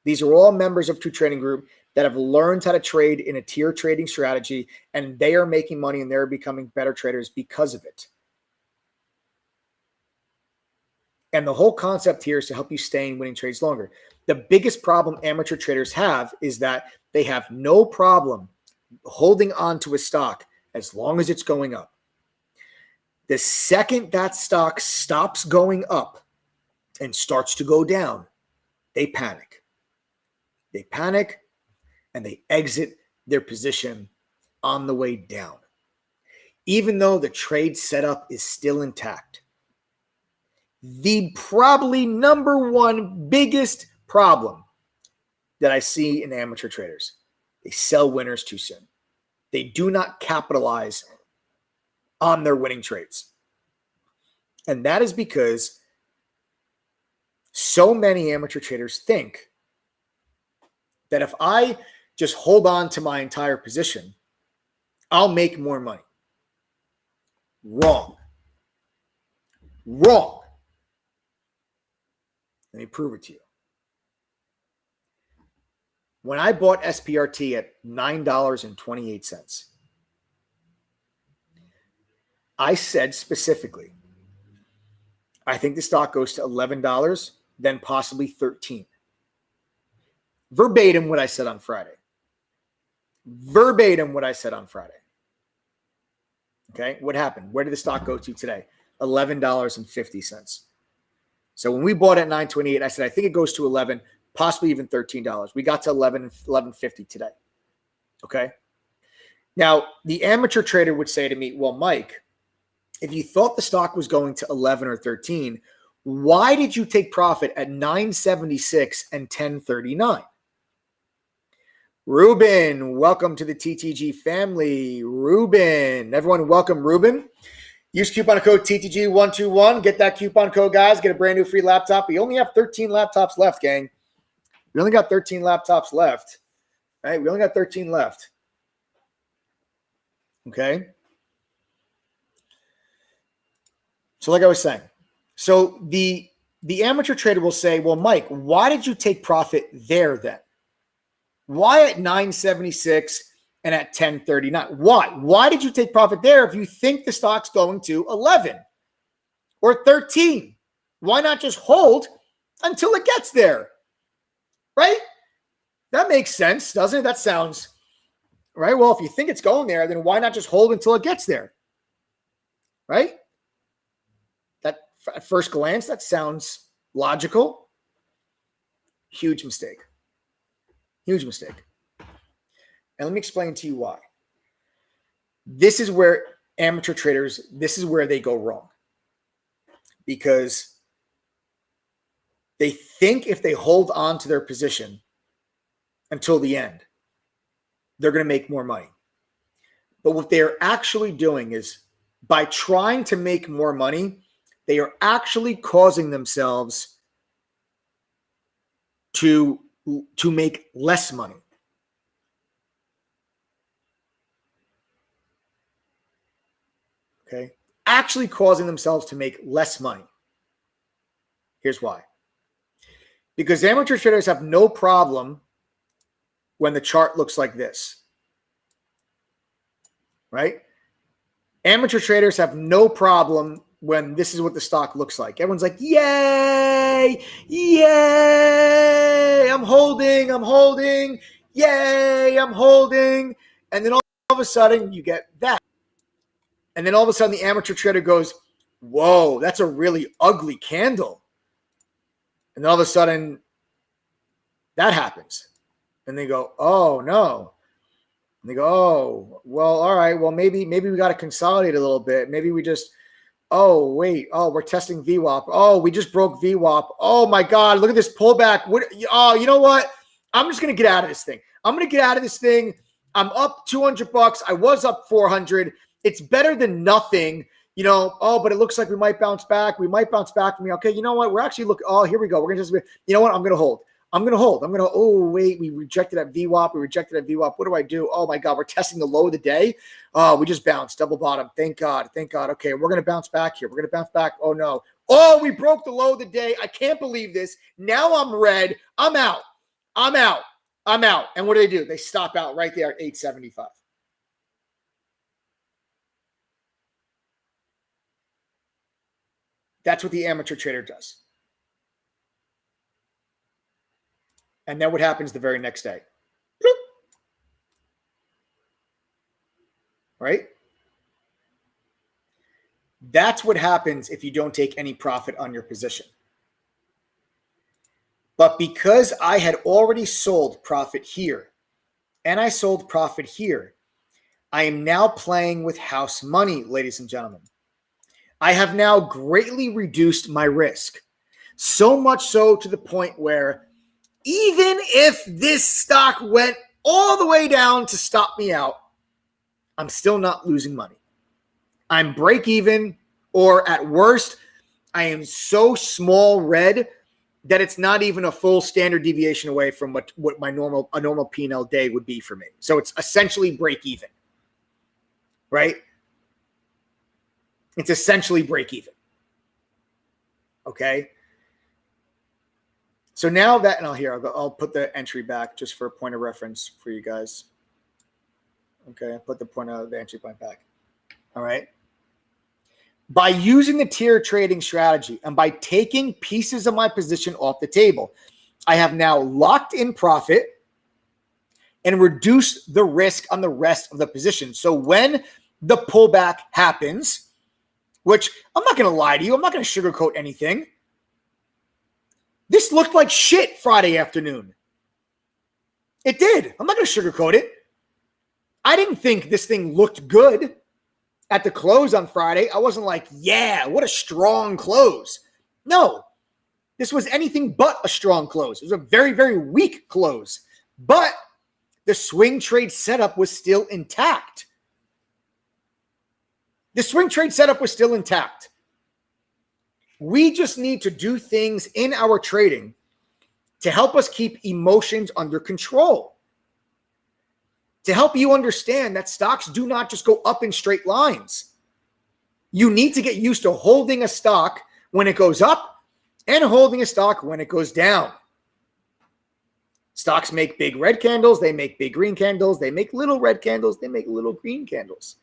These are all members of True Trading Group that have learned how to trade in a tier trading strategy, and they are making money and they're becoming better traders because of it. And the whole concept here is to help you stay in winning trades longer. The biggest problem amateur traders have is that they have no problem holding on to a stock as long as it's going up. The second that stock stops going up and starts to go down, they panic. They panic and they exit their position on the way down, even though the trade setup is still intact. The probably number 1 biggest problem that I see in amateur traders, they sell winners too soon. They do not capitalize on their winning trades. And that is because so many amateur traders think that if I just hold on to my entire position, I'll make more money. Wrong. Wrong. Let me prove it to you. When I bought SPRT at $9.28, I said specifically, I think the stock goes to $11 then possibly 13. Verbatim what I said on Friday. Verbatim what I said on Friday. Okay, what happened? Where did the stock go to today? $11.50. So when we bought at 9.28, I said, I think it goes to 11, possibly even $13. We got to 11.50 today. Okay. Now, the amateur trader would say to me, well, Mike, if you thought the stock was going to 11 or 13, why did you take profit at 9.76 and 10.39? Ruben, welcome to the TTG family. Ruben, everyone, welcome Ruben. Use coupon code TTG121. Get that coupon code, guys. Get a brand new free laptop. We only have 13 laptops left, gang. We only got 13 laptops left. Right? We only got 13 left. Okay. So like I was saying, so the amateur trader will say, well, Mike, why did you take profit there then? Why at 9.76 and at 10.39? Why? Why did you take profit there if you think the stock's going to 11 or 13? Why not just hold until it gets there? Right? That makes sense, doesn't it? That sounds right. Well, if you think it's going there, then why not just hold until it gets there? Right? That at first glance, that sounds logical. Huge mistake. Huge mistake. And let me explain to you why. This is where amateur traders, this is where they go wrong. Because they think if they hold on to their position until the end, they're going to make more money. But what they're actually doing is by trying to make more money, they are actually causing themselves to make less money. Okay? Actually causing themselves to make less money. Here's why. Because amateur traders have no problem when the chart looks like this. Right? Amateur traders have no problem when this is what the stock looks like. Everyone's like, yay, yay, I'm holding, yay, I'm holding. And then all of a sudden you get that. And then all of a sudden the amateur trader goes, whoa, that's a really ugly candle. And then all of a sudden that happens. And they go, oh, no. And they go, oh, well, all right. Well, maybe we got to consolidate a little bit. Maybe we just, oh, wait. Oh, we're testing VWAP. Oh, we just broke VWAP. Oh, my God. Look at this pullback. Oh, you know what? I'm just going to get out of this thing. I'm up $200. I was up 400. It's better than nothing. You know, oh, but it looks like we might bounce back. We might bounce back. Okay, you know what? We're actually looking. Oh, here we go. We're going to just, you know what? I'm going to hold. Oh, wait, we rejected that VWAP. What do I do? Oh, my God, we're testing the low of the day. Oh, we just bounced, double bottom. Thank God. Okay, we're going to bounce back here. Oh, no. Oh, we broke the low of the day. I can't believe this. Now I'm red. I'm out. And what do? They stop out right there at 875. That's what the amateur trader does. And then what happens the very next day? Bloop. Right? That's what happens if you don't take any profit on your position. But because I had already sold profit here and I sold profit here, I am now playing with house money, ladies and gentlemen. I have now greatly reduced my risk. So much so to the point where even if this stock went all the way down to stop me out, I'm still not losing money. I'm break even, or at worst, I am so small red that it's not even a full standard deviation away from what a normal P&L day would be for me. So it's essentially break even, right? It's essentially break even. Okay. So now that, and I'll put the entry back just for a point of reference for you guys. Okay, I'll put the entry point back. All right. By using the tier trading strategy and by taking pieces of my position off the table, I have now locked in profit and reduced the risk on the rest of the position. So when the pullback happens, which I'm not going to lie to you, I'm not going to sugarcoat anything. This looked like shit Friday afternoon. It did. I'm not going to sugarcoat it. I didn't think this thing looked good at the close on Friday. I wasn't like, yeah, what a strong close. No, this was anything but a strong close. It was a very, very weak close. But the swing trade setup was still intact. The swing trade setup was still intact. We just need to do things in our trading to help us keep emotions under control. To help you understand that stocks do not just go up in straight lines. You need to get used to holding a stock when it goes up and holding a stock when it goes down. Stocks make big red candles. They make big green candles. They make little red candles. They make little green candles.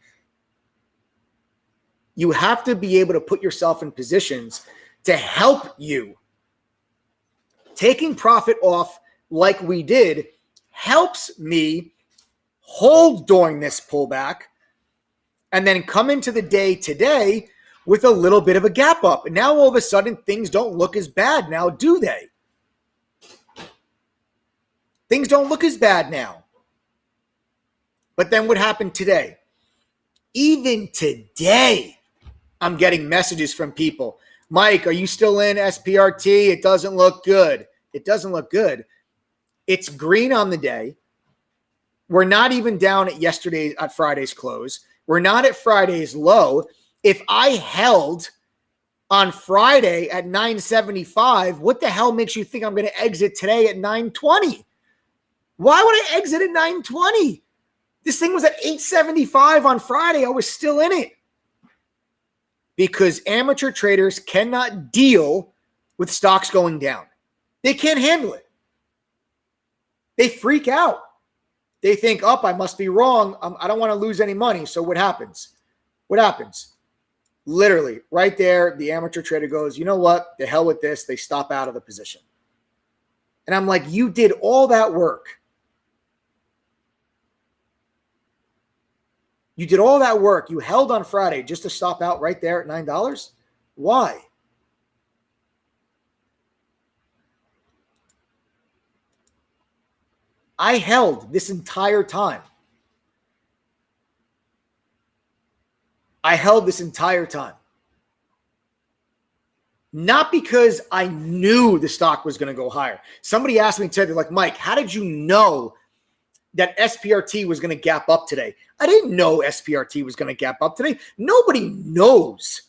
You have to be able to put yourself in positions to help you. Taking profit off like we did helps me hold during this pullback and then come into the day today with a little bit of a gap up. And now all of a sudden things don't look as bad now, do they? Things don't look as bad now. But then what happened today? Even today, I'm getting messages from people. Mike, are you still in SPRT? It doesn't look good. It doesn't look good. It's green on the day. We're not even down at Friday's close. We're not at Friday's low. If I held on Friday at 975, what the hell makes you think I'm going to exit today at 920? Why would I exit at 920? This thing was at 875 on Friday. I was still in it. Because amateur traders cannot deal with stocks going down. They can't handle it. They freak out. They think, oh, I must be wrong. I don't want to lose any money. So what happens? What happens? Literally, right there, the amateur trader goes, you know what? The hell with this. They stop out of the position. And I'm like, you did all that work. You did all that work. You held on Friday just to stop out right there at $9. Why? I held this entire time. I held this entire time. Not because I knew the stock was going to go higher. Somebody asked me today, they're like, Mike, how did you know that SPRT was going to gap up today? I didn't know SPRT was going to gap up today. Nobody knows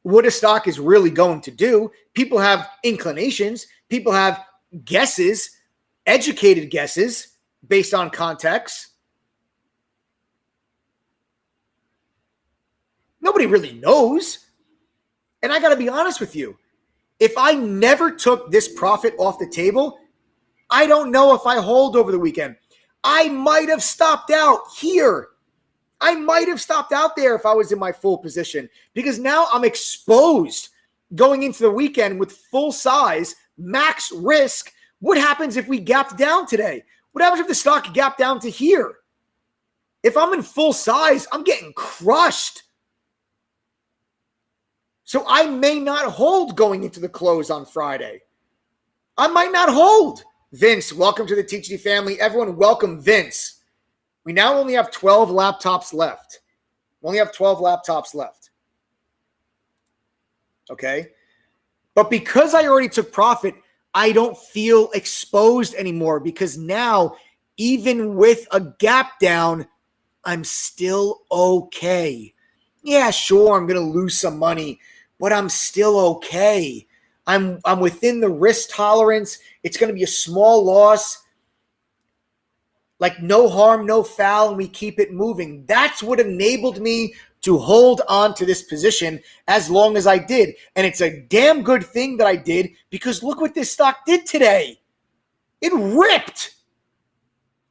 what a stock is really going to do. People have inclinations. People have guesses, educated guesses based on context. Nobody really knows. And I got to be honest with you. If I never took this profit off the table, I don't know if I hold over the weekend. I might have stopped out here. I might have stopped out there if I was in my full position, because now I'm exposed going into the weekend with full size, max risk. What happens if we gapped down today? What happens if the stock gapped down to here? If I'm in full size, I'm getting crushed. So I may not hold going into the close on Friday. I might not hold. Vince, welcome to the TGD family. Everyone, welcome Vince. We now only have 12 laptops left. We only have 12 laptops left. Okay? But because I already took profit, I don't feel exposed anymore, because now, even with a gap down, I'm still okay. Yeah, sure, I'm going to lose some money, but I'm still okay. I'm within the risk tolerance. It's going to be a small loss. Like no harm, no foul, and we keep it moving. That's what enabled me to hold on to this position as long as I did. And it's a damn good thing that I did, because look what this stock did today. It ripped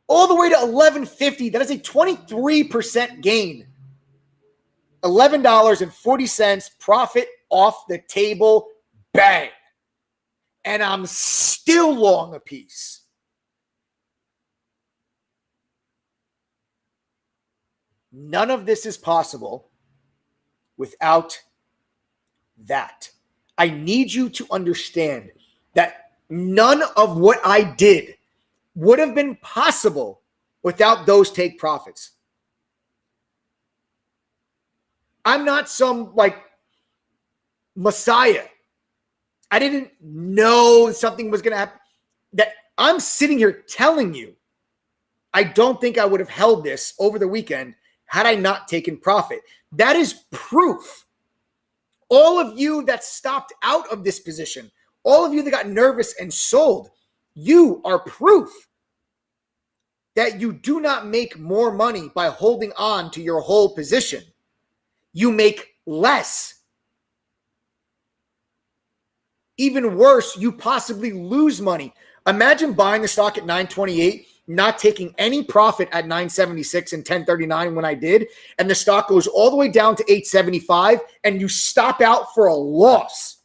all the way to 1150. That is a 23% gain. $11.40 profit off the table. Bang. And I'm still long a piece. None of this is possible without that. I need you to understand that none of what I did would have been possible without those take profits. I'm not some messiah. I didn't know something was going to happen. That I'm sitting here telling you, I don't think I would have held this over the weekend had I not taken profit. That is proof. All of you that stopped out of this position, all of you that got nervous and sold, you are proof that you do not make more money by holding on to your whole position. You make less. Even worse, you possibly lose money. Imagine buying the stock at 928, not taking any profit at 976 and 1039 when I did, and the stock goes all the way down to 875, and you stop out for a loss.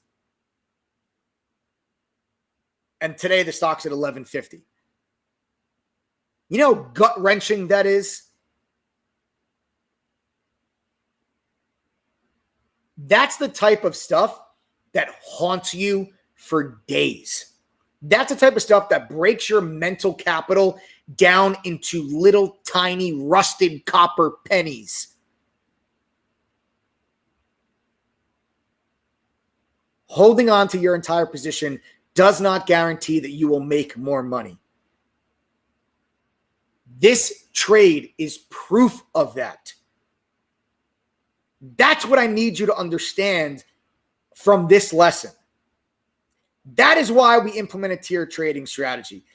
And today the stock's at 1150. You know how gut-wrenching that is? That's the type of stuff that haunts you for days. That's the type of stuff that breaks your mental capital down into little tiny rusted copper pennies. Holding on to your entire position does not guarantee that you will make more money. This trade is proof of that. That's what I need you to understand from this lesson. That is why we implement a tier trading strategy.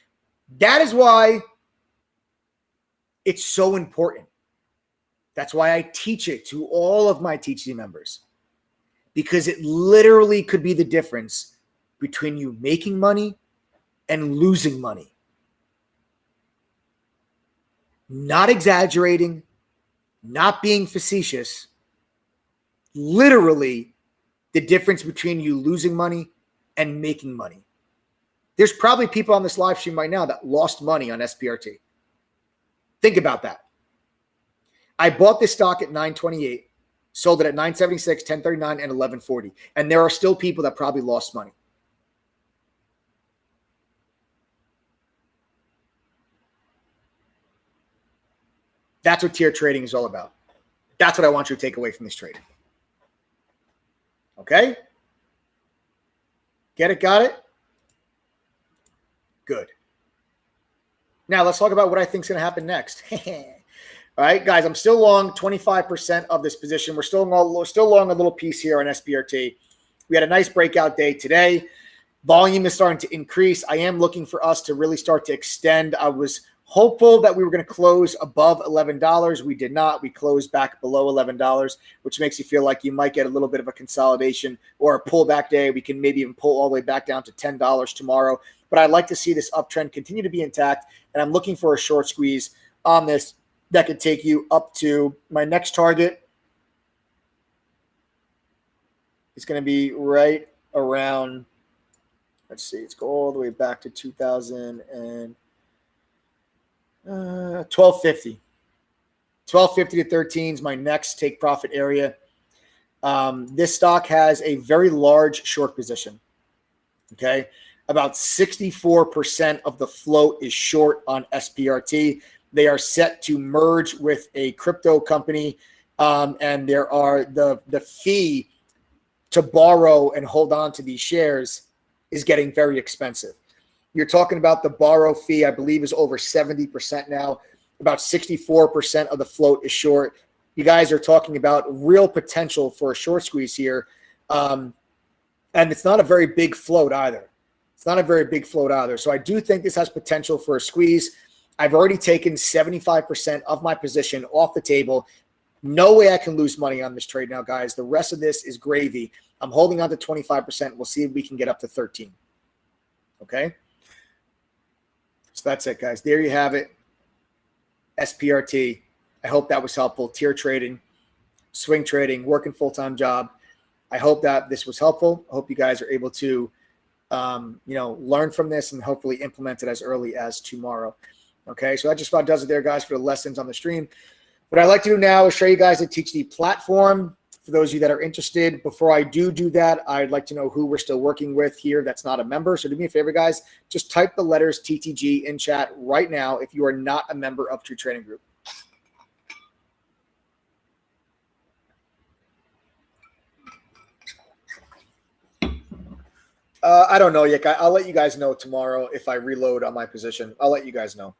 That is why it's so important. That's why I teach it to all of my teaching members, because it literally could be the difference between you making money and losing money. Not exaggerating, not being facetious. Literally the difference between you losing money and making money. There's probably people on this live stream right now that lost money on SPRT. Think about that. I bought this stock at 928, sold it at 976, 1039, and 1140. And there are still people that probably lost money. That's what tier trading is all about. That's what I want you to take away from this trade. Okay? Get it? Got it? Good. Now let's talk about what I think is going to happen next. All right, guys, I'm still long 25% of this position. We're still long a little piece here on SPRT. We had a nice breakout day today. Volume is starting to increase. I am looking for us to really start to extend. I was hopeful that we were going to close above $11. We did not. We closed back below $11, which makes you feel like you might get a little bit of a consolidation or a pullback day. We can maybe even pull all the way back down to $10 tomorrow. But I'd like to see this uptrend continue to be intact, and I'm looking for a short squeeze on this that could take you up to my next target. It's going to be right around, let's see, let's go all the way back to 1250. 1250 to 13 is my next take profit area. This stock has a very large short position. Okay. About 64% of the float is short on SPRT. They are set to merge with a crypto company. And there are the fee to borrow and hold on to these shares is getting very expensive. You're talking about the borrow fee, I believe, is over 70% now. About 64% of the float is short. You guys are talking about real potential for a short squeeze here. And it's not a very big float either. So I do think this has potential for a squeeze. I've already taken 75% of my position off the table. No way I can lose money on this trade now, guys. The rest of this is gravy. I'm holding on to 25%. We'll see if we can get up to 13. Okay? So that's it, guys. There you have it. SPRT. I hope that was helpful. Tier trading. swing trading, working full-time job. I hope that this was helpful. I hope you guys are able to, learn from this and hopefully implement it as early as tomorrow. Okay, so that just about does it there, guys, for the lessons on the stream. What I'd like to do now is show you guys the TTG platform for those of you that are interested. Before I do that, I'd like to know who we're still working with here that's not a member. So do me a favor, guys. Just type the letters TTG in chat right now if you are not a member of True Trading Group. I don't know yet. I'll let you guys know tomorrow if I reload on my position. I'll let you guys know.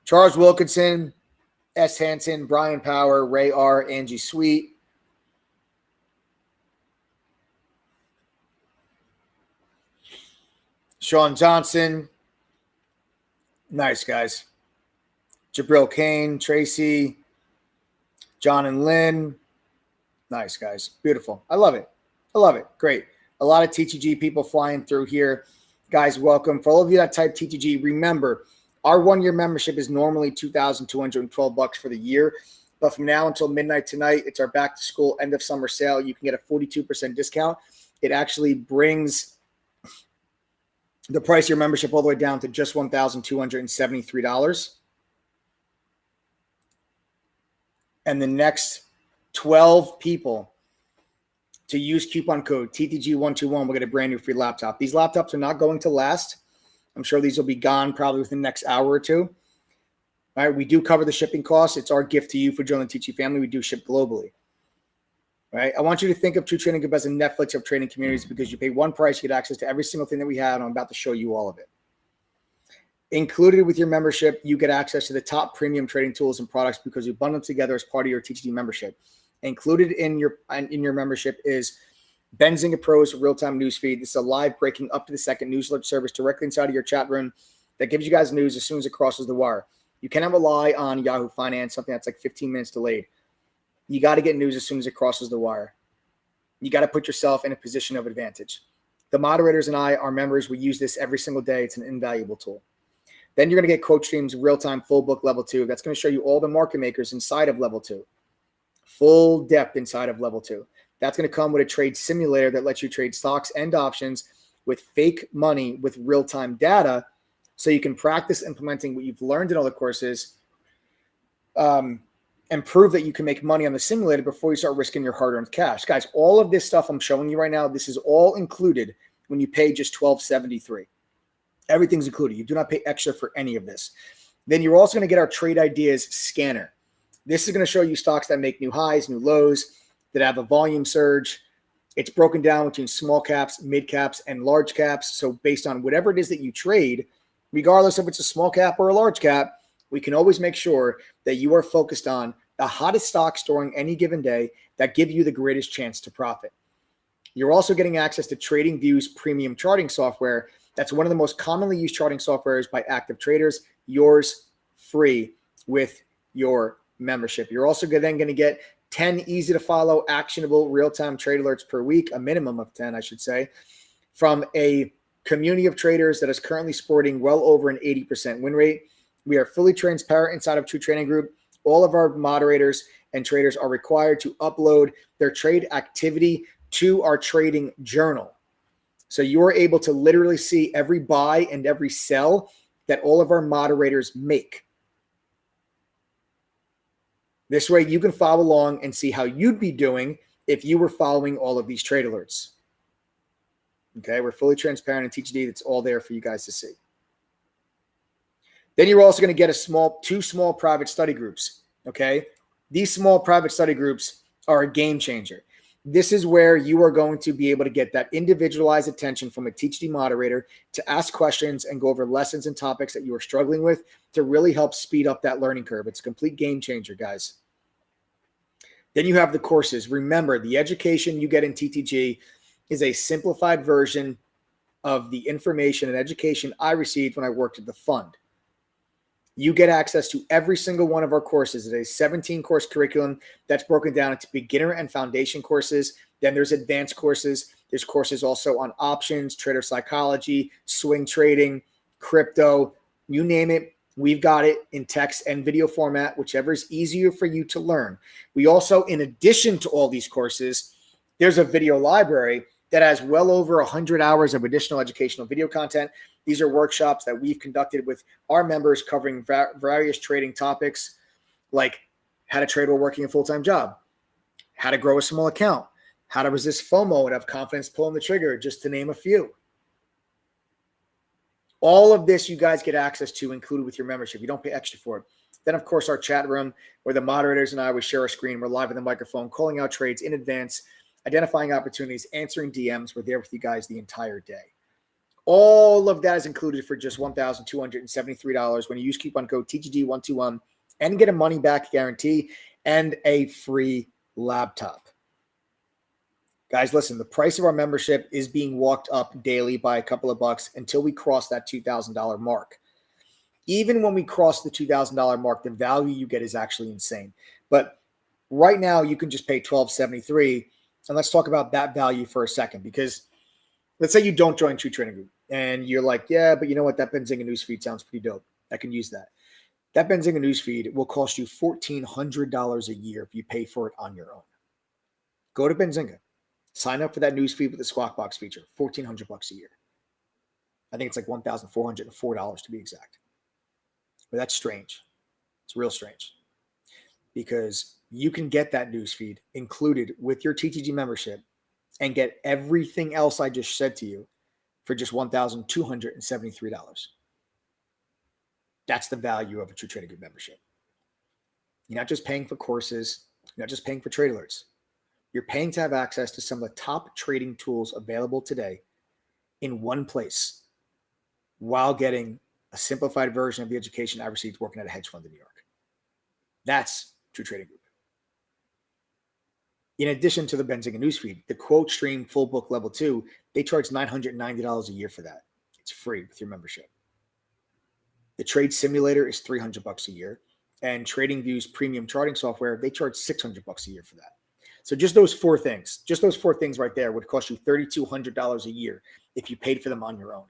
Charles Wilkinson, S. Hansen, Brian Power, Ray R., Angie Sweet. Sean Johnson. Nice, guys. Jabril Kane, Tracy, John and Lynn. Nice, guys. Beautiful. I love it. Great. A lot of TTG people flying through here. Guys, welcome. For all of you that type TTG, remember, our 1-year membership is normally $2,212 for the year. But from now until midnight tonight, it's our back-to-school end-of-summer sale. You can get a 42% discount. It actually brings the price of your membership all the way down to just $1,273. And the next 12 people to use coupon code TTG121 will get a brand new free laptop. These laptops are not going to last. I'm sure these will be gone probably within the next hour or two. All right, we do cover the shipping costs. It's our gift to you for joining the TTG family. We do ship globally. All right, I want you to think of True Trading Group as a Netflix of trading communities because you pay one price, you get access to every single thing that we have, and I'm about to show you all of it. Included with your membership, you get access to the top premium trading tools and products because you bundle them together as part of your TTG membership. Included in your membership is Benzinga Pro's real-time news feed. This is a live breaking up to the second news alert service directly inside of your chat room that gives you guys news as soon as it crosses the wire. You cannot rely on Yahoo Finance, something that's like 15 minutes delayed. You got to get news as soon as it crosses the wire. You got to put yourself in a position of advantage. The moderators and I, our members, we use this every single day. It's an invaluable tool. Then you're going to get Coach Stream's real-time full book level 2. That's going to show you all the market makers inside of level 2. Full depth inside of level 2. That's going to come with a trade simulator that lets you trade stocks and options with fake money with real-time data so you can practice implementing what you've learned in all the courses and prove that you can make money on the simulator before you start risking your hard-earned cash. Guys, all of this stuff I'm showing you right now, this is all included when you pay just $12.73. Everything's included. You do not pay extra for any of this. Then you're also going to get our Trade Ideas scanner. This is going to show you stocks that make new highs, new lows, that have a volume surge. It's broken down between small caps, mid caps, and large caps. So based on whatever it is that you trade, regardless if it's a small cap or a large cap, we can always make sure that you are focused on the hottest stocks during any given day that give you the greatest chance to profit. You're also getting access to TradingView's premium charting software. That's one of the most commonly used charting softwares by active traders. Yours free with your membership. You're also then going to get 10 easy to follow, actionable real-time trade alerts per week, a minimum of 10, I should say, from a community of traders that is currently sporting well over an 80% win rate. We are fully transparent inside of True Trading Group. All of our moderators and traders are required to upload their trade activity to our trading journal. So you're able to literally see every buy and every sell that all of our moderators make. This way you can follow along and see how you'd be doing if you were following all of these trade alerts. Okay, we're fully transparent in TTD. It's all there for you guys to see. Then you're also going to get two small private study groups. Okay, these small private study groups are a game changer. This is where you are going to be able to get that individualized attention from a TTD moderator to ask questions and go over lessons and topics that you are struggling with to really help speed up that learning curve. It's a complete game changer, guys. Then you have the courses. Remember, the education you get in TTG is a simplified version of the information and education I received when I worked at the fund. You get access to every single one of our courses. It's a 17-course curriculum that's broken down into beginner and foundation courses. Then there's advanced courses. There's courses also on options, trader psychology, swing trading, crypto, You name it, we've got it in text and video format, whichever is easier for you to learn. We also, in addition to all these courses, there's a video library that has well over 100 hours of additional educational video content. These are workshops that we've conducted with our members covering various trading topics like how to trade while working a full-time job, how to grow a small account, how to resist FOMO and have confidence pulling the trigger, just to name a few. All of this you guys get access to included with your membership. You don't pay extra for it. Then, of course, our chat room where the moderators and I, we share a screen. We're live on the microphone, calling out trades in advance, identifying opportunities, answering DMs. We're there with you guys the entire day. All of that is included for just $1,273 when you use coupon code TGD121 and get a money-back guarantee and a free laptop. Guys, listen, the price of our membership is being walked up daily by a couple of bucks until we cross that $2,000 mark. Even when we cross the $2,000 mark, the value you get is actually insane. But right now, you can just pay $1,273. And let's talk about that value for a second, because let's say you don't join True Trading Group and you're like, yeah, but you know what? That Benzinga newsfeed sounds pretty dope. I can use that. That Benzinga newsfeed will cost you $1,400 a year if you pay for it on your own. Go to Benzinga. Sign up for that newsfeed with the Squawk Box feature, $1,400 a year. I think it's like $1,404 to be exact. But that's strange. It's real strange. Because you can get that newsfeed included with your TTG membership and get everything else I just said to you for just $1,273. That's the value of a True Trading Group membership. You're not just paying for courses. You're not just paying for trade alerts. You're paying to have access to some of the top trading tools available today in one place while getting a simplified version of the education I received working at a hedge fund in New York. That's True Trading Group. In addition to the Benzinga newsfeed, the Quote Stream Full Book Level 2, they charge $990 a year for that. It's free with your membership. The Trade Simulator is $300 a year, and TradingView's premium charting software, they charge $600 a year for that. So just those four things right there would cost you $3,200 a year if you paid for them on your own.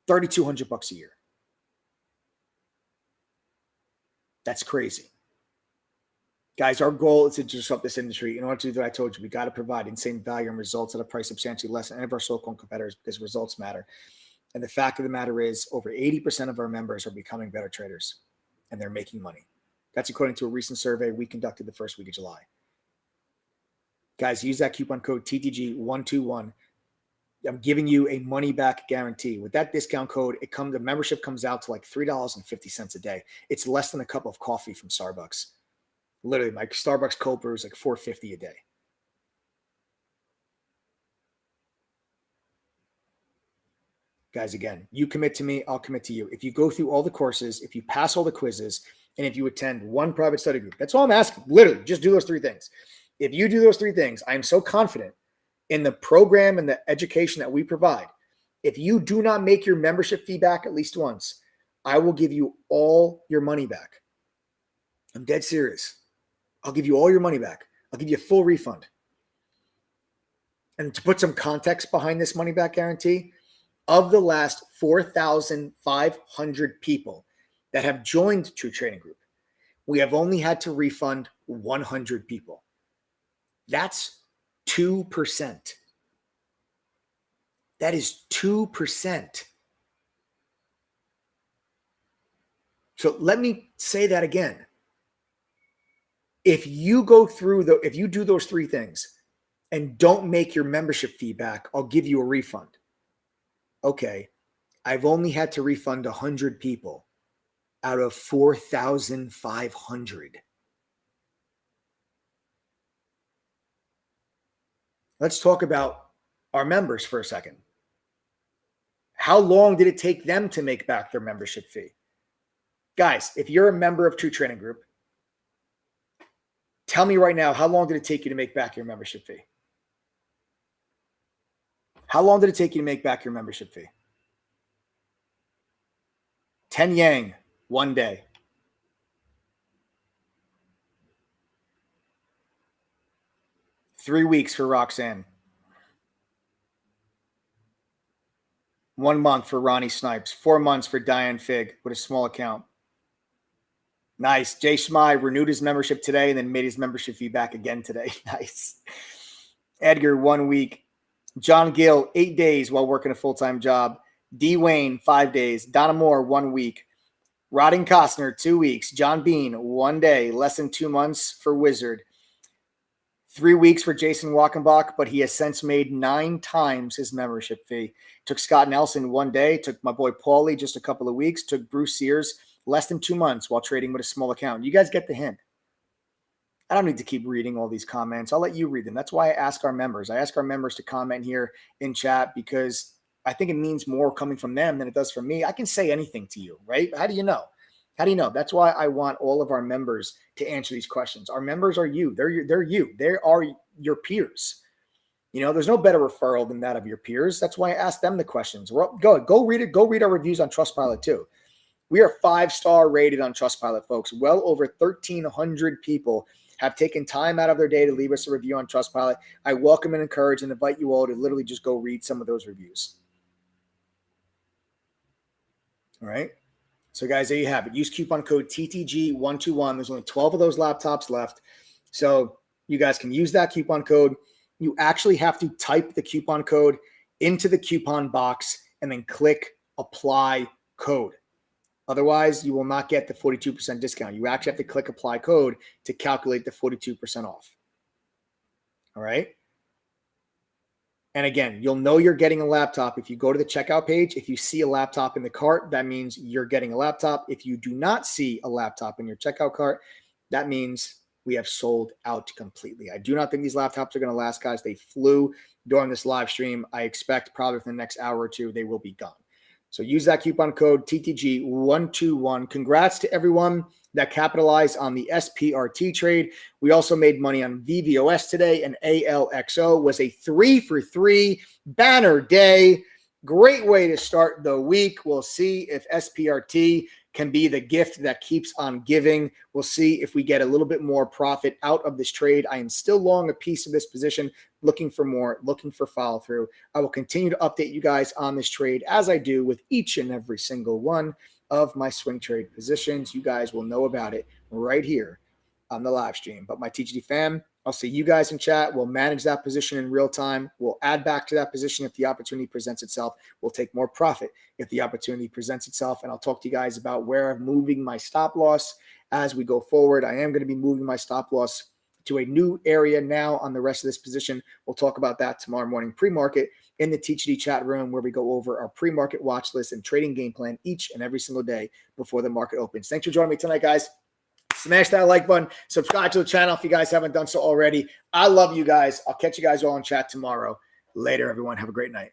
$3,200 a year. That's crazy. Guys, our goal is to disrupt this industry. In order to do that, I told you, we got to provide insane value and results at a price substantially less than any of our so-called competitors, because results matter. And the fact of the matter is, over 80% of our members are becoming better traders, and they're making money. That's according to a recent survey we conducted the first week of July. Guys, use that coupon code TTG121. I'm giving you a money-back guarantee. With that discount code, the membership comes out to like $3.50 a day. It's less than a cup of coffee from Starbucks. Literally, my Starbucks cold brew is like $4.50 a day. Guys, again, you commit to me, I'll commit to you. If you go through all the courses, if you pass all the quizzes, and if you attend one private study group, that's all I'm asking. Literally, just do those three things. If you do those three things, I am so confident in the program and the education that we provide. If you do not make your membership fee back at least once, I will give you all your money back. I'm dead serious. I'll give you all your money back. I'll give you a full refund. And to put some context behind this money back guarantee, of the last 4,500 people that have joined True Trading Group, we have only had to refund 100 people. That's 2%. That is 2%. So let me say that again. If you do those three things and don't make your membership fee back, I'll give you a refund. Okay, I've only had to refund 100 people out of 4,500. Let's talk about our members for a second. How long did it take them to make back their membership fee? Guys, if you're a member of True Trading Group, tell me right now, how long did it take you to make back your membership fee? How long did it take you to make back your membership fee? 10 Yang, 1 day. $3 weeks for Roxanne. 1 month for Ronnie Snipes. 4 months for Diane Fig with a small account. Nice. Jay Schmei renewed his membership today and then made his membership fee back again today. Nice. Edgar, 1 week. John Gill, 8 days while working a full-time job. D. Wayne, 5 days. Donna Moore, 1 week. Rodden Costner, 2 weeks. John Bean, 1 day. Less than 2 months for Wizard. 3 weeks for Jason Wackenbach, but he has since made 9 times his membership fee. Took Scott Nelson 1 day. Took my boy Paulie just a couple of weeks. Took Bruce Sears less than 2 months while trading with a small account. You guys get the hint. I don't need to keep reading all these comments. I'll let you read them. That's why I ask our members. I ask our members to comment here in chat because I think it means more coming from them than it does from me. I can say anything to you, right? How do you know? How do you know? That's why I want all of our members to answer these questions. Our members are you. They're you. They are your peers. You know, there's no better referral than that of your peers. That's why I ask them the questions. Go read it. Go read our reviews on Trustpilot too. We are 5-star rated on Trustpilot, folks. Well over 1,300 people have taken time out of their day to leave us a review on Trustpilot. I welcome and encourage and invite you all to literally just go read some of those reviews. All right. So, guys, there you have it. Use coupon code TTG121. There's only 12 of those laptops left. So you guys can use that coupon code. You actually have to type the coupon code into the coupon box and then click apply code. Otherwise, you will not get the 42% discount. You actually have to click apply code to calculate the 42% off. All right. And again, you'll know you're getting a laptop if you go to the checkout page. If you see a laptop in the cart, that means you're getting a laptop. If you do not see a laptop in your checkout cart, that means we have sold out completely. I do not think these laptops are going to last, guys. They flew during this live stream. I expect probably within the next hour or two, they will be gone. So use that coupon code TTG121. Congrats to everyone that capitalized on the SPRT trade. We also made money on VVOS today, and ALXO was a 3-for-3 banner day. Great way to start the week. We'll see if SPRT can be the gift that keeps on giving. We'll see if we get a little bit more profit out of this trade. I am still long a piece of this position, looking for more, looking for follow through. I will continue to update you guys on this trade as I do with each and every single one of my swing trade positions. You guys will know about it right here on the live stream. But my TGD fam, I'll see you guys in chat. We'll manage that position in real time. We'll add back to that position if the opportunity presents itself. We'll take more profit if the opportunity presents itself. And I'll talk to you guys about where I'm moving my stop loss as we go forward. I am going to be moving my stop loss to a new area now on the rest of this position. We'll talk about that tomorrow morning pre-market in the TGD chat room where we go over our pre-market watch list and trading game plan each and every single day before the market opens. Thanks for joining me tonight, guys. Smash that like button. Subscribe to the channel if you guys haven't done so already. I love you guys. I'll catch you guys all in chat tomorrow. Later, everyone. Have a great night.